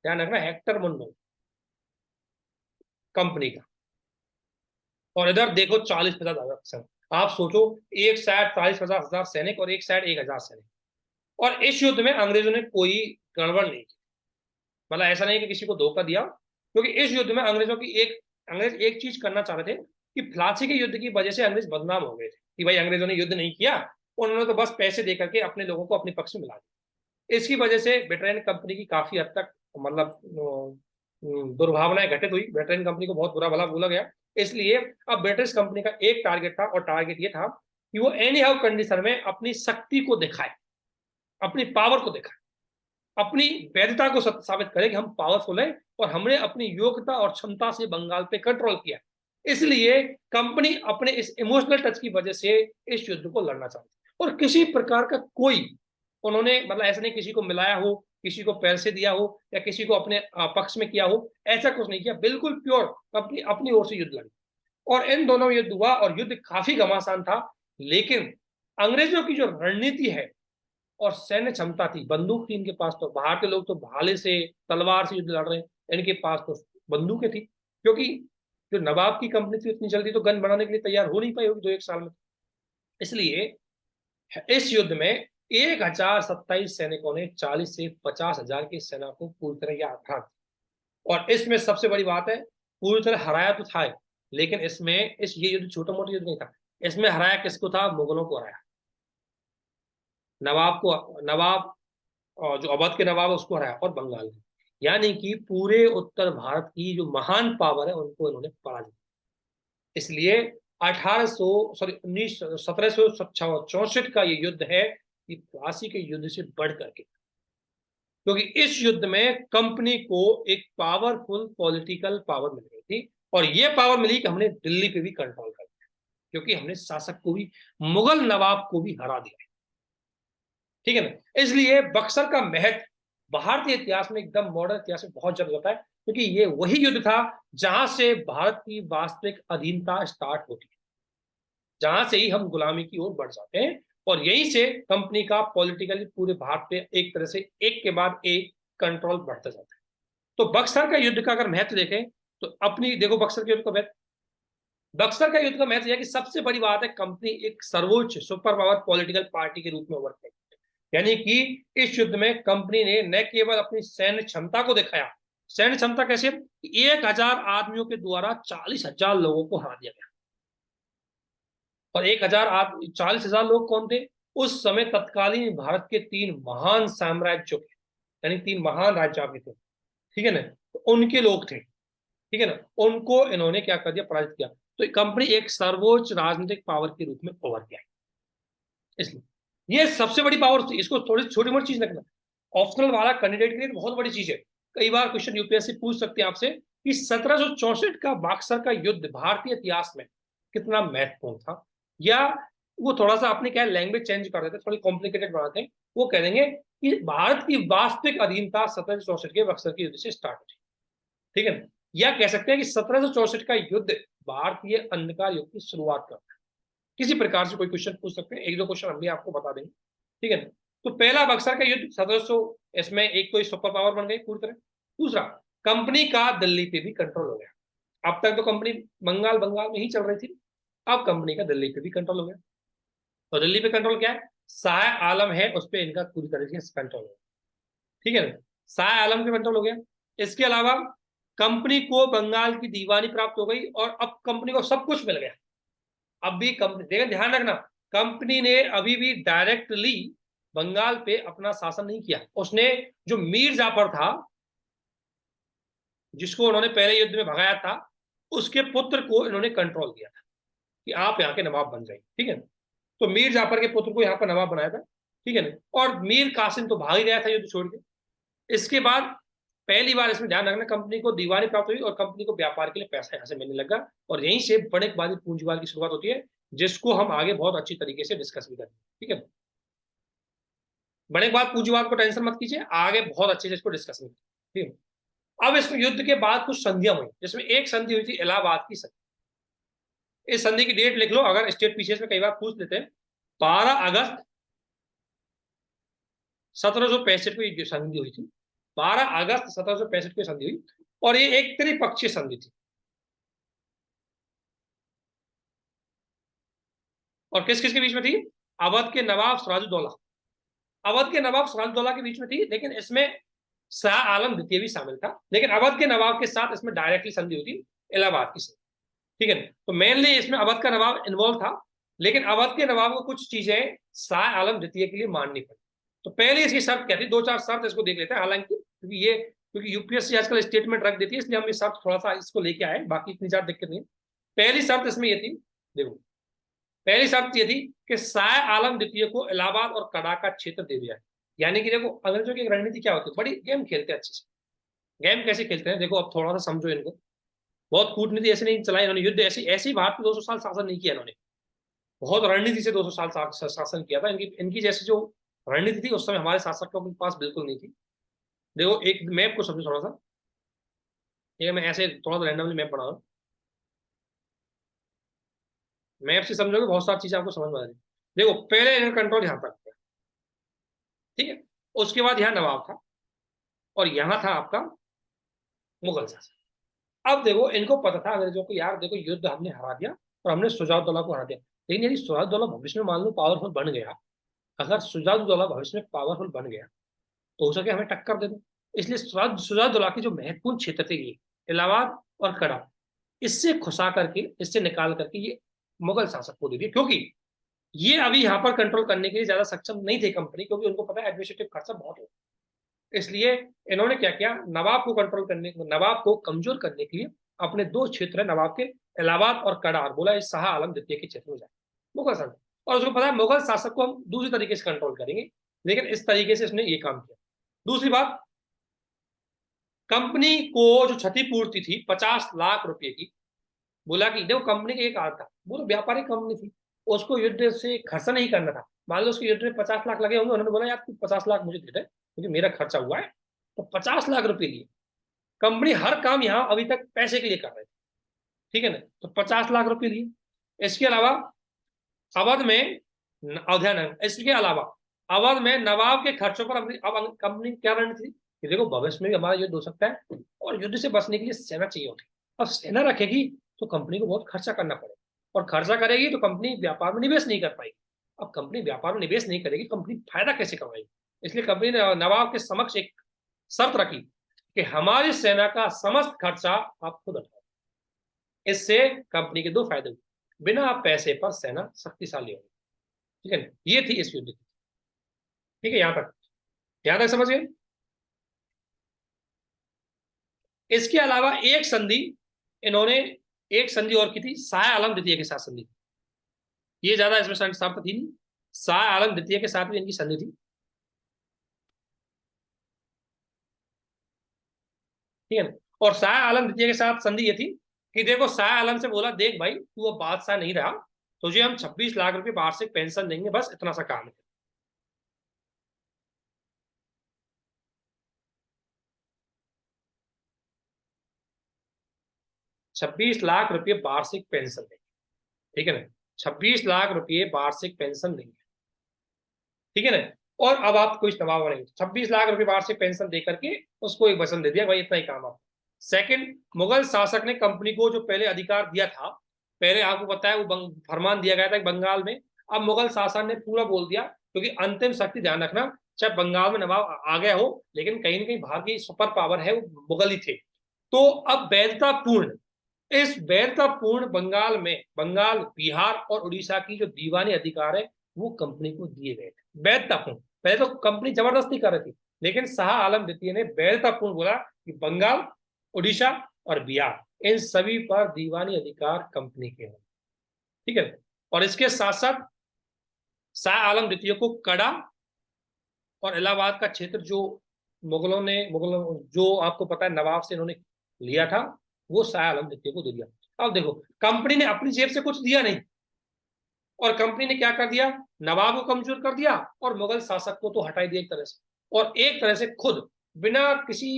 ध्यान रखना, हेक्टर मुनरो, कंपनी का। और इधर देखो 40-50 हजार सैनिक, आप सोचो, एक साइड 40-50 हजार सैनिक और एक साइड 1,000 सैनिक। और इस युद्ध में अंग्रेजों ने कोई गड़बड़ नहीं की, मतलब ऐसा नहीं कि किसी को धोखा दिया, क्योंकि इस युद्ध में अंग्रेज एक चीज करना चाह रहे थे कि प्लासी के युद्ध की वजह से अंग्रेज बदनाम हो गए थे कि भाई अंग्रेजों ने युद्ध नहीं किया, उन्होंने तो बस पैसे देकर के अपने लोगों को अपने पक्ष में मिला दिया। इसकी वजह से ब्रिटेन कंपनी की काफी हद तक मतलब दुर्भावनाएं घटित हुई, ब्रिटेन कंपनी को बहुत बुरा भला बोला गया। इसलिए अब ब्रिटिश कंपनी का एक टारगेट था, और टारगेट ये था कि वो एनी हाउ कंडीशन में अपनी शक्ति को दिखाए, अपनी पावर को दिखाए, अपनी वैधता को साबित करे कि हम पावरफुल हैं और हमने अपनी योग्यता और क्षमता से बंगाल पे कंट्रोल किया। इसलिए कंपनी अपने इस इमोशनल टच की वजह से इस युद्ध को लड़ना चाहती, और किसी प्रकार का कोई उन्होंने मतलब ऐसा नहीं किसी को मिलाया हो, किसी को पैसे दिया हो, या किसी को अपने पक्ष में किया हो, ऐसा कुछ नहीं किया, बिल्कुल प्योर कंपनी अपनी ओर से युद्ध लड़ी। और इन दोनों में युद्ध हुआ और युद्ध काफी घमासान था, लेकिन अंग्रेजों की जो रणनीति है और सैन्य क्षमता थी, बंदूक थी इनके पास, तो बाहर के लोग तो भाले से तलवार से युद्ध लड़ रहे हैं, इनके पास तो बंदूकें थी, क्योंकि जो नवाब की कंपनी थी इतनी जल्दी तो गन बनाने के लिए तैयार हो नहीं पाई होगी 2-1 साल में। इसलिए इस युद्ध में 1,027 सैनिकों ने 40 से 50 हजार की सेना को पूरी तरह हरा। और इसमें सबसे बड़ी बात है, पूरी तरह हराया तो था, लेकिन इसमें ये युद्ध छोटा मोटा युद्ध नहीं था, इसमें हराया किसको था, मुगलों को हराया, नवाब को, नवाब और जो अवध के नवाब है उसको हराया, और बंगाल में, यानी कि पूरे उत्तर भारत की जो महान पावर है उनको इन्होंने पराजित। इसलिए 1764 का ये युद्ध है कि प्लासी के युद्ध से बढ़ करके, क्योंकि इस युद्ध में कंपनी को एक पावरफुल पॉलिटिकल पावर मिल गई थी, और ये पावर मिली कि हमने दिल्ली पे भी कंट्रोल कर दिया, क्योंकि हमने शासक को भी, मुगल नवाब को भी हरा दिया, ठीक है ना। इसलिए बक्सर का महत्व भारतीय इतिहास में, एकदम मॉडर्न इतिहास में बहुत जरूरत होता है, क्योंकि ये वही युद्ध था जहां से भारत की वास्तविक अधीनता स्टार्ट होती है, जहां से ही हम गुलामी की ओर बढ़ जाते हैं, और यहीं से कंपनी का पॉलिटिकली पूरे भारत पे एक तरह से एक के बाद एक कंट्रोल बढ़ता जाता है। तो बक्सर का युद्ध का अगर महत्व देखें तो अपनी देखो, बक्सर के युद्ध का महत्व, बक्सर का युद्ध का महत्व यह कि सबसे बड़ी बात है, कंपनी एक सर्वोच्च सुपर पावर पॉलिटिकल पार्टी के रूप में उभर गई, यानी कि इस युद्ध में कंपनी ने न केवल अपनी सैन्य क्षमता को दिखाया, सैन्य क्षमता कैसे, 1,000 आदमियों के द्वारा 40,000 लोगों को हरा दिया गया। और 40,000 लोग कौन थे, उस समय तत्कालीन भारत के 3 महान साम्राज्यों के, यानी 3 महान राज्य थे, ठीक है ना, तो उनके लोग थे, ठीक है ना, उनको इन्होंने क्या कर दिया, पराजित किया। तो कंपनी एक सर्वोच्च राजनीतिक पावर के रूप में उभर गया। इसलिए ये सबसे बड़ी पावर थी, इसको थोड़ी छोटी मोटी चीज रखना, ऑप्शनल वाला कैंडिडेट के लिए बहुत बड़ी चीज है। कई बार क्वेश्चन यूपीएससी पूछ सकते हैं आपसे कि 1764 का बक्सर का युद्ध भारतीय इतिहास में कितना महत्वपूर्ण था, या वो थोड़ा सा अपने क्या लैंग्वेज चेंज कर देते, थोड़ी कॉम्प्लिकेटेड बनाते हैं, वो कह देंगे कि भारत की वास्तविक अधीनता 1764 के बक्सर के युद्ध से स्टार्ट हुई, ठीक है। या कह सकते हैं कि 1764 का युद्ध भारतीय अंधकार युग की शुरुआत करता है। किसी प्रकार से कोई क्वेश्चन पूछ सकते हैं, एक दो क्वेश्चन हम भी आपको बता देंगे, ठीक है ना। तो पहला बक्सर का युद्ध 1700, इसमें एक तो सुपर पावर बन गई पूरी तरह। दूसरा, कंपनी का दिल्ली पे भी कंट्रोल हो गया। अब तक तो कंपनी बंगाल में ही चल रही थी, अब कंपनी का दिल्ली पे भी कंट्रोल हो गया। तो दिल्ली पे कंट्रोल क्या है, शाह आलम है, उस पर इनका पूरी तरीके से कंट्रोल हो गया, ठीक है ना। शाह आलम पे कंट्रोल हो गया। इसके अलावा कंपनी को बंगाल की दीवानी प्राप्त हो गई और अब कंपनी को सब कुछ मिल गया। अब भी कंपनी, देखिए ध्यान रखना, कंपनी ने अभी भी डायरेक्टली बंगाल पे अपना शासन नहीं किया। उसने जो मीर जाफर था, जिसको उन्होंने पहले युद्ध में भगाया था, उसके पुत्र को इन्होंने कंट्रोल किया था कि आप यहाँ के नवाब बन जाइए, ठीक है। तो मीर जाफर के पुत्र को यहाँ पर नवाब बनाया था, ठीक है ना। और मीर कासिम तो भाग ही गया था युद्ध छोड़ के। इसके बाद पहली बार इसमें ध्यान रखना, कंपनी को दीवानी प्राप्त हुई और कंपनी को व्यापार के लिए पैसा यहाँ से मिलने लगा, और यहीं से बड़ेबाजी पूंजीवाद की शुरुआत होती है, जिसको हम आगे बहुत अच्छी तरीके से डिस्कस भी करेंगे, ठीक है। बड़ेबाज पूंजीवाद को टेंशन मत कीजिए, आगे बहुत अच्छे से इसको डिस्कस करेंगे, ठीक है। अब इस युद्ध के बाद कुछ संधियां हुई, जिसमें एक संधि हुई थी इलाहाबाद की संधि। इस संधि की डेट लिख लो, अगर स्टेट पीछे में कई बार पूछ लेते हैं। 12 अगस्त 1765 को ये संधि हुई थी। 12 अगस्त 1765 को संधि हुई, और ये एक त्रिपक्षीय संधि थी। और किस किस के बीच में थी, अवध के नवाब सिराजुद्दौला, अवध के नवाब सिराजुद्दौला के बीच में थी। लेकिन इसमें शाह आलम द्वितीय भी शामिल था, लेकिन अवध के नवाब के साथ इसमें डायरेक्टली संधि हुई थी, इलाहाबाद की संधि, ठीक है। तो मेनली इसमें अवध का नवाब इन्वॉल्व था, लेकिन अवध के नवाब को कुछ चीजें शाह आलम द्वितीय के लिए माननी पड़ी। तो पहले इसकी शर्त क्या थी, दो चार शर्त इसको देख लेते हैं, हालांकि क्योंकि यूपीएससी आजकल स्टेटमेंट रख देती है, इसलिए हम ये शर्त थोड़ा सा इसको लेके आए, बाकी इतनी ज्यादा दिक्कत नहीं है। पहली शर्त इसमें ये थी, देखो पहली शर्त ये थी कि शाह आलम द्वितीय को इलाहाबाद और कड़ा का क्षेत्र दे दिया। यानी कि देखो अंग्रेजों की रणनीति क्या होती है, बड़ी गेम खेलते हैं अच्छे से। गेम कैसे खेलते हैं, देखो अब थोड़ा सा समझो इनको। बहुत कूटनीति ऐसे नहीं चलाई इन्होंने, युद्ध ऐसे ऐसे ही भारत में 200 साल शासन नहीं किया इन्होंने, बहुत रणनीति से 200 साल शासन किया था। इनकी इनकी जैसी जो रणनीति थी उस समय हमारे शासकों के पास बिल्कुल नहीं थी। देखो एक मैप को समझो थोड़ा सा, ये मैं ऐसे थोड़ा सा रैंडमली मैप बना रहा हूँ, मैप से समझोगे बहुत सारी चीजें आपको समझ में आ रही। देखो पहले इनका कंट्रोल यहाँ तक, ठीक है। उसके बाद यहाँ नवाब था, और यहाँ था आपका मुगल शासन। अब देखो इनको पता था अंग्रेजों को, यार देखो युद्ध हमने हरा दिया और हमने सुजाउद्दौला को हरा दिया, लेकिन यदि सुजाउद्दौला भविष्य में मान लो पावरफुल बन गया, अगर सुजाउद्दौला भविष्य में पावरफुल बन गया तो हो सके हमें टक्कर दे दो। इसलिए सुजाउद्दौला की जो महत्वपूर्ण क्षेत्र थे, ये इलाहाबाद और कड़ा, इससे खुसा करके, इससे निकाल करके ये मुगल शासक को दे दिया, क्योंकि ये अभी यहाँ पर कंट्रोल करने के लिए ज्यादा सक्षम नहीं थे कंपनी, क्योंकि उनको पता है एडमिनिस्ट्रेटिव खर्चा बहुत हो। इसलिए इन्होंने क्या किया, नवाब को कंट्रोल करने, नवाब को कमजोर करने के लिए अपने दो क्षेत्र है नवाब के, इलाहाबाद और कड़ार, बोला इस शाह आलम द्वितीय के क्षेत्र में जाए मुगल शासक। और उसको पता है मुगल शासक को हम दूसरी तरीके से कंट्रोल करेंगे, लेकिन इस तरीके से इसने ये काम किया। दूसरी बात, कंपनी को जो क्षतिपूर्ति थी 50 लाख रुपए की, बोला कि देखो कंपनी का एक आर्ट था, वो तो व्यापारिक कंपनी थी, उसको युद्ध से खर्चा नहीं करना था। मान लो उसके युद्ध में 50 लाख लगे होंगे, उन्होंने बोला यार तू 50 लाख मुझे दे दे क्योंकि मेरा खर्चा हुआ है, तो 50 लाख रुपए लिए। कंपनी हर काम यहाँ अभी तक पैसे के लिए कर रही थी, ठीक है ना, तो 50 लाख रुपए लिए। इसके अलावा अवध में अवधान, इसके अलावा अवध में नवाब के खर्चों पर अपनी, अब कंपनी क्या रणनीति थी कि देखो भविष्य में भी हमारा युद्ध हो सकता है और युद्ध से बचने के लिए सेना चाहिए होती है। अब सेना रखेगी तो कंपनी को बहुत खर्चा करना पड़ेगा, और खर्चा करेगी तो कंपनी व्यापार में निवेश नहीं कर पाएगी। अब कंपनी व्यापार में निवेश नहीं करेगी, कंपनी फायदा कैसे कमाएगी। इसलिए कंपनी ने नवाब के समक्ष एक शर्त रखी कि हमारी सेना का समस्त खर्चा आप खुद उठाओ। इससे कंपनी के दो फायदे हुए, बिना पैसे पर सेना शक्तिशाली होगी, ठीक है। ये थी इस युद्ध की, ठीक है, यहां तक समझ गए। इसके अलावा एक संधि इन्होंने, एक संधि और की थी शाह आलम द्वितीय के साथ संधि, ये ज्यादा इसमें शर्त थी नहीं, शाह आलम द्वितीय के साथ भी इनकी संधि थी, ठीक है ना। और शाह आलम द्वितीय के साथ संधि ये थी कि देखो शाह आलम से बोला, देख भाई तू अब बादशाह नहीं रहा, तुझे हम 26 लाख रुपए वार्षिक पेंशन देंगे, बस इतना सा काम है। 26 लाख रुपए वार्षिक पेंशन देंगे, ठीक है ना, 26 लाख रुपए वार्षिक पेंशन देंगे, ठीक है ना। और अब आप कुछ दबाव बनेंगे, 26 लाख रुपए वार्षिक पेंशन दे करके उसको एक वचन दे दिया, भाई इतना ही काम आप। सेकंड, मुगल शासक ने कंपनी को जो पहले अधिकार दिया था, पहले आपको पता है वो फरमान दिया गया था बंगाल में, अब मुगल शासन ने पूरा बोल दिया, क्योंकि अंतिम शक्ति, ध्यान रखना, चाहे बंगाल में नवाब आ गया हो, लेकिन कहीं ना कहीं बाहर की सुपर पावर है वो मुगल ही थे। तो अब वैधतापूर्ण, इस वैधतापूर्ण बंगाल में, बंगाल, बिहार और उड़ीसा की जो दीवानी अधिकार है वो कंपनी को दिए गए थे, वैधतापूर्ण। पहले तो कंपनी जबरदस्ती कर रही थी, लेकिन शाह आलम द्वितीय ने वैधतापूर्ण बोला कि बंगाल, उड़ीसा और बिहार, इन सभी पर दीवानी अधिकार कंपनी के हैं, ठीक है। और इसके साथ साथ शाह आलम द्वितीय को कड़ा और इलाहाबाद का क्षेत्र जो मुगलों जो आपको पता है नवाब से इन्होंने लिया था, वो शाह आलम द्वितीय को दे दिया। अब देखो, कंपनी ने अपनी जेब से कुछ दिया नहीं, और कंपनी ने क्या कर दिया, नवाब को कमजोर कर दिया और मुगल शासक को तो हटा ही दिया एक तरह से, और एक तरह से खुद बिना किसी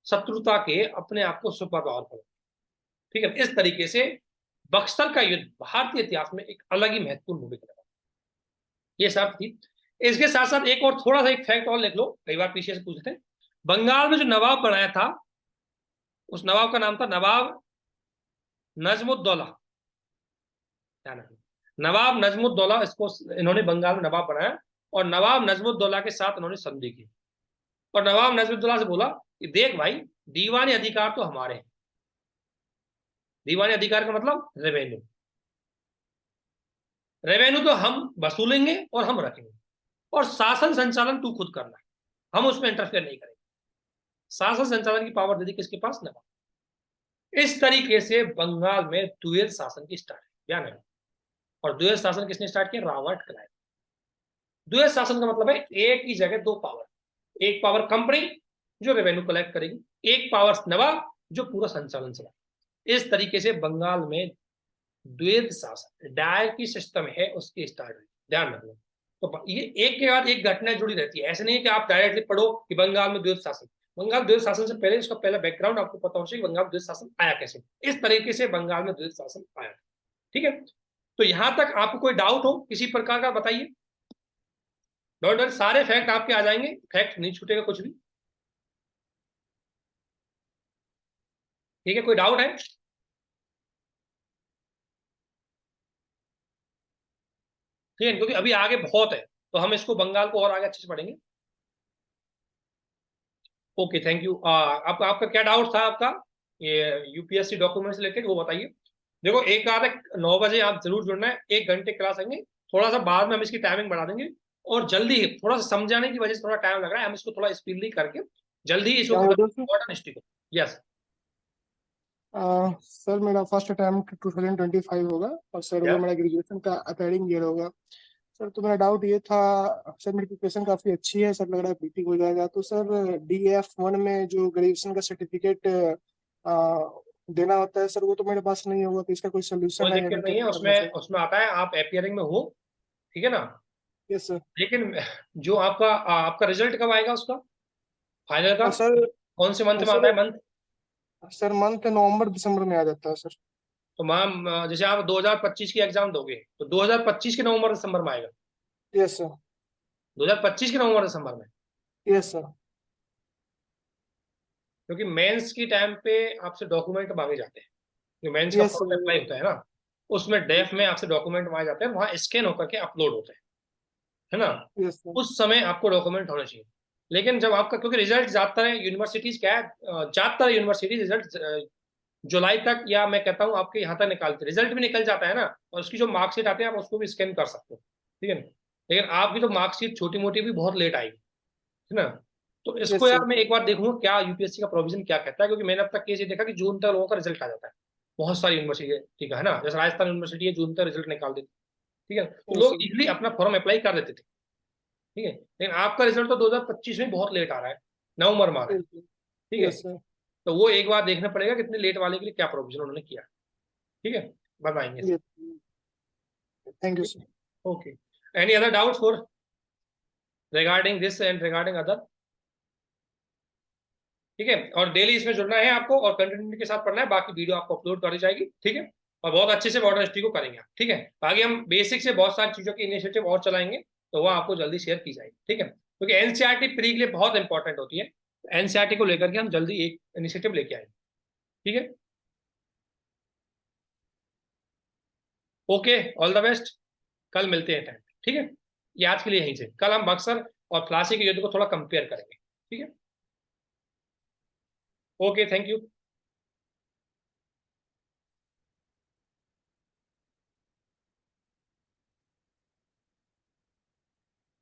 शत्रुता के अपने आप को सुपर पावर कर, ठीक है। इस तरीके से बक्सर का युद्ध भारतीय इतिहास में एक अलग ही महत्वपूर्ण भूमिका निभाया, ये शर्त थी। इसके साथ साथ एक और थोड़ा सा एक फैक्ट और लिख लो, कई बार पीछे से पूछते हैं, बंगाल में जो नवाब बनाया था उस नवाब का नाम था नवाब नजमुद्दौला, क्या नाम, नवाब नजमुद्दौला, इसको इन्होंने बंगाल में नवाब बनाया, और नवाब नजमुद्दौला के साथ इन्होंने संधि की, और नवाब नजमुद्दौला से बोला कि देख भाई, दीवानी अधिकार तो हमारे हैं, दीवानी अधिकार का मतलब रेवेन्यू, रेवेन्यू तो हम वसूलेंगे और हम रखेंगे, और शासन संचालन तू खुद करना है, हम उसमें इंटरफेयर नहीं करेंगे। शासन संचालन की पावर दे दी किसके पास, नवाब। इस तरीके से बंगाल में द्वैध शासन की स्टार्ट है, क्या नहीं। और द्वैध शासन किसने स्टार्ट किया, रॉबर्ट क्लाइव। द्वैध शासन का मतलब है एक ही जगह दो पावर, एक पावर कंपनी जो रेवेन्यू कलेक्ट करेगी, एक पावर नवाब जो पूरा संचालन चलाएगा। इस तरीके से बंगाल में द्वैध शासन, डायरेक्टी सिस्टम है उसकी स्टार्ट हुई, ध्यान रखना। तो ये एक के बाद एक घटना जुड़ी रहती है, ऐसे नहीं है कि आप डायरेक्टली पढ़ो कि बंगाल में द्वैध शासन। बंगाल द्वैध शासन से पहले उसका पहला बैकग्राउंड आपको पता होना चाहिए, बंगाल द्वैध शासन आया कैसे, इस तरीके से बंगाल में द्वैध शासन आया, ठीक है। तो यहां तक आपको कोई डाउट हो किसी प्रकार का बताइए, डोंट वरी, सारे फैक्ट आपके आ जाएंगे, फैक्ट नहीं छूटेगा कुछ भी, ठीक है। कोई डाउट है, ठीक है, क्योंकि अभी आगे बहुत है, तो हम इसको बंगाल को और आगे अच्छे से पढ़ेंगे। Okay, thank you. आपका आपका क्या डाउट था आपका ये यूपीएससी डॉक्यूमेंट से रिलेटेड, वो बताइए। देखो, एक बात है, 9 बजे आप जरूर जुड़ना है, 1 घंटे क्लास आएंगे, थोड़ा सा बाद में हम इसकी टाइमिंग बढ़ा देंगे, और जल्दी, थोड़ा सा समझाने की वजह से थोड़ा टाइम लग रहा है, हम इसको थोड़ा स्पीडली करके जल्दी इसको मॉडर्न हिस्ट्री को। यस सर, मेरा फर्स्ट अटेम्प्ट 2025 होगा, और सर वो मेरा ग्रेजुएशन का अकेडमिक ईयर होगा। सर तो मेरा डाउट ये था, सर मेरी प्रिपरेशन काफी अच्छी है, सर लग रहा है बीटिंग हो जाएगा, तो सर DF1 में जो ग्रेजुएशन का सर्टिफिकेट देना होता है सर, वो तो मेरे पास नहीं होगा, तो इसका कोई सोल्यूशन कोई है? दिक्कत नहीं है, उसमें उसमें आता है आप एपियरिंग में हो, ठीक है ना। Yes sir. लेकिन जो आपका आपका रिजल्ट कब आएगा उसका, फाइनल का, सर कौन से मंथ में आता है, मंथ? सर मंथ नवंबर दिसंबर में आ जाता है सर। तो मैम, जैसे आप 2025 की एग्जाम दोगे तो 2025 के नवंबर दिसंबर में आएगा, यस सर। 2025 के नवंबर दिसंबर में, यस सर। क्योंकि मेंस की टाइम पे आपसे डॉक्यूमेंट मांगे जाते हैं, जो मेंस का फॉर्म अप्लाई होता है ना, उसमें डेफ में आपसे डॉक्यूमेंट मांगे जाते हैं, वहां स्कैन होकर के अपलोड होते हैं, है ना। Yes sir. उस समय आपको डॉक्यूमेंट होने चाहिए। लेकिन जब आपका, क्योंकि रिजल्ट ज्यादातर है यूनिवर्सिटीज, क्या है, ज्यादातर यूनिवर्सिटीज रिजल्ट जुलाई तक, या मैं कहता हूँ आपके यहाँ तक निकालते, रिजल्ट भी निकल जाता है ना, और उसकी जो मार्कशीट आती है आप उसको भी स्कैन कर सकते हो, ठीक है ना। लेकिन आपकी तो मार्कशीट छोटी मोटी भी बहुत लेट आएगी, है ना। तो इसको यार मैं एक बार देखूंगा क्या यूपीएससी का प्रोविजन क्या कहता है, क्योंकि मैंने अब तक केस ये देखा कि जून तक लोगों का रिजल्ट आ जाता है, बहुत सारी यूनिवर्सिटी, ठीक है ना, जैसे राजस्थान यूनिवर्सिटी है, जून तक रिजल्ट निकाल देती, ठीक है, तो लोग इजिली अपना फॉर्म अप्लाई कर देते थे, ठीक है। लेकिन आपका रिजल्ट तो 2025 में बहुत लेट आ रहा है, नवंबर में आ रहा है, ठीक है। तो वो एक बार देखना पड़ेगा कितने लेट वाले के लिए क्या प्रोविजन उन्होंने किया, ठीक है, बताएंगे। Thank you sir. Okay, any other doubts for regarding this and regarding other? ठीक है, और डेली इसमें जुड़ना है आपको और कंटिन्यूटी के साथ पढ़ना है, बाकी वीडियो आपको अपलोड करी जाएगी, ठीक है, और बहुत अच्छे से मॉडर्न हिस्ट्री को करेंगे आप, ठीक है। आगे हम बेसिक से बहुत सारी चीजों की इनिशिएटिव और चलाएंगे, तो वह आपको जल्दी शेयर की जाएगी, ठीक है, क्योंकि एनसीईआरटी प्री के लिए बहुत इंपॉर्टेंट होती है, एनसीईआरटी को लेकर के हम जल्दी एक इनिशिएटिव लेके आएंगे, ठीक है। ओके, ऑल द बेस्ट, कल मिलते हैं टाइम, ठीक है। ये आज के लिए यहीं से, कल हम बक्सर और प्लासी के युद्ध को थोड़ा कंपेयर करेंगे, ठीक है। Okay, thank you.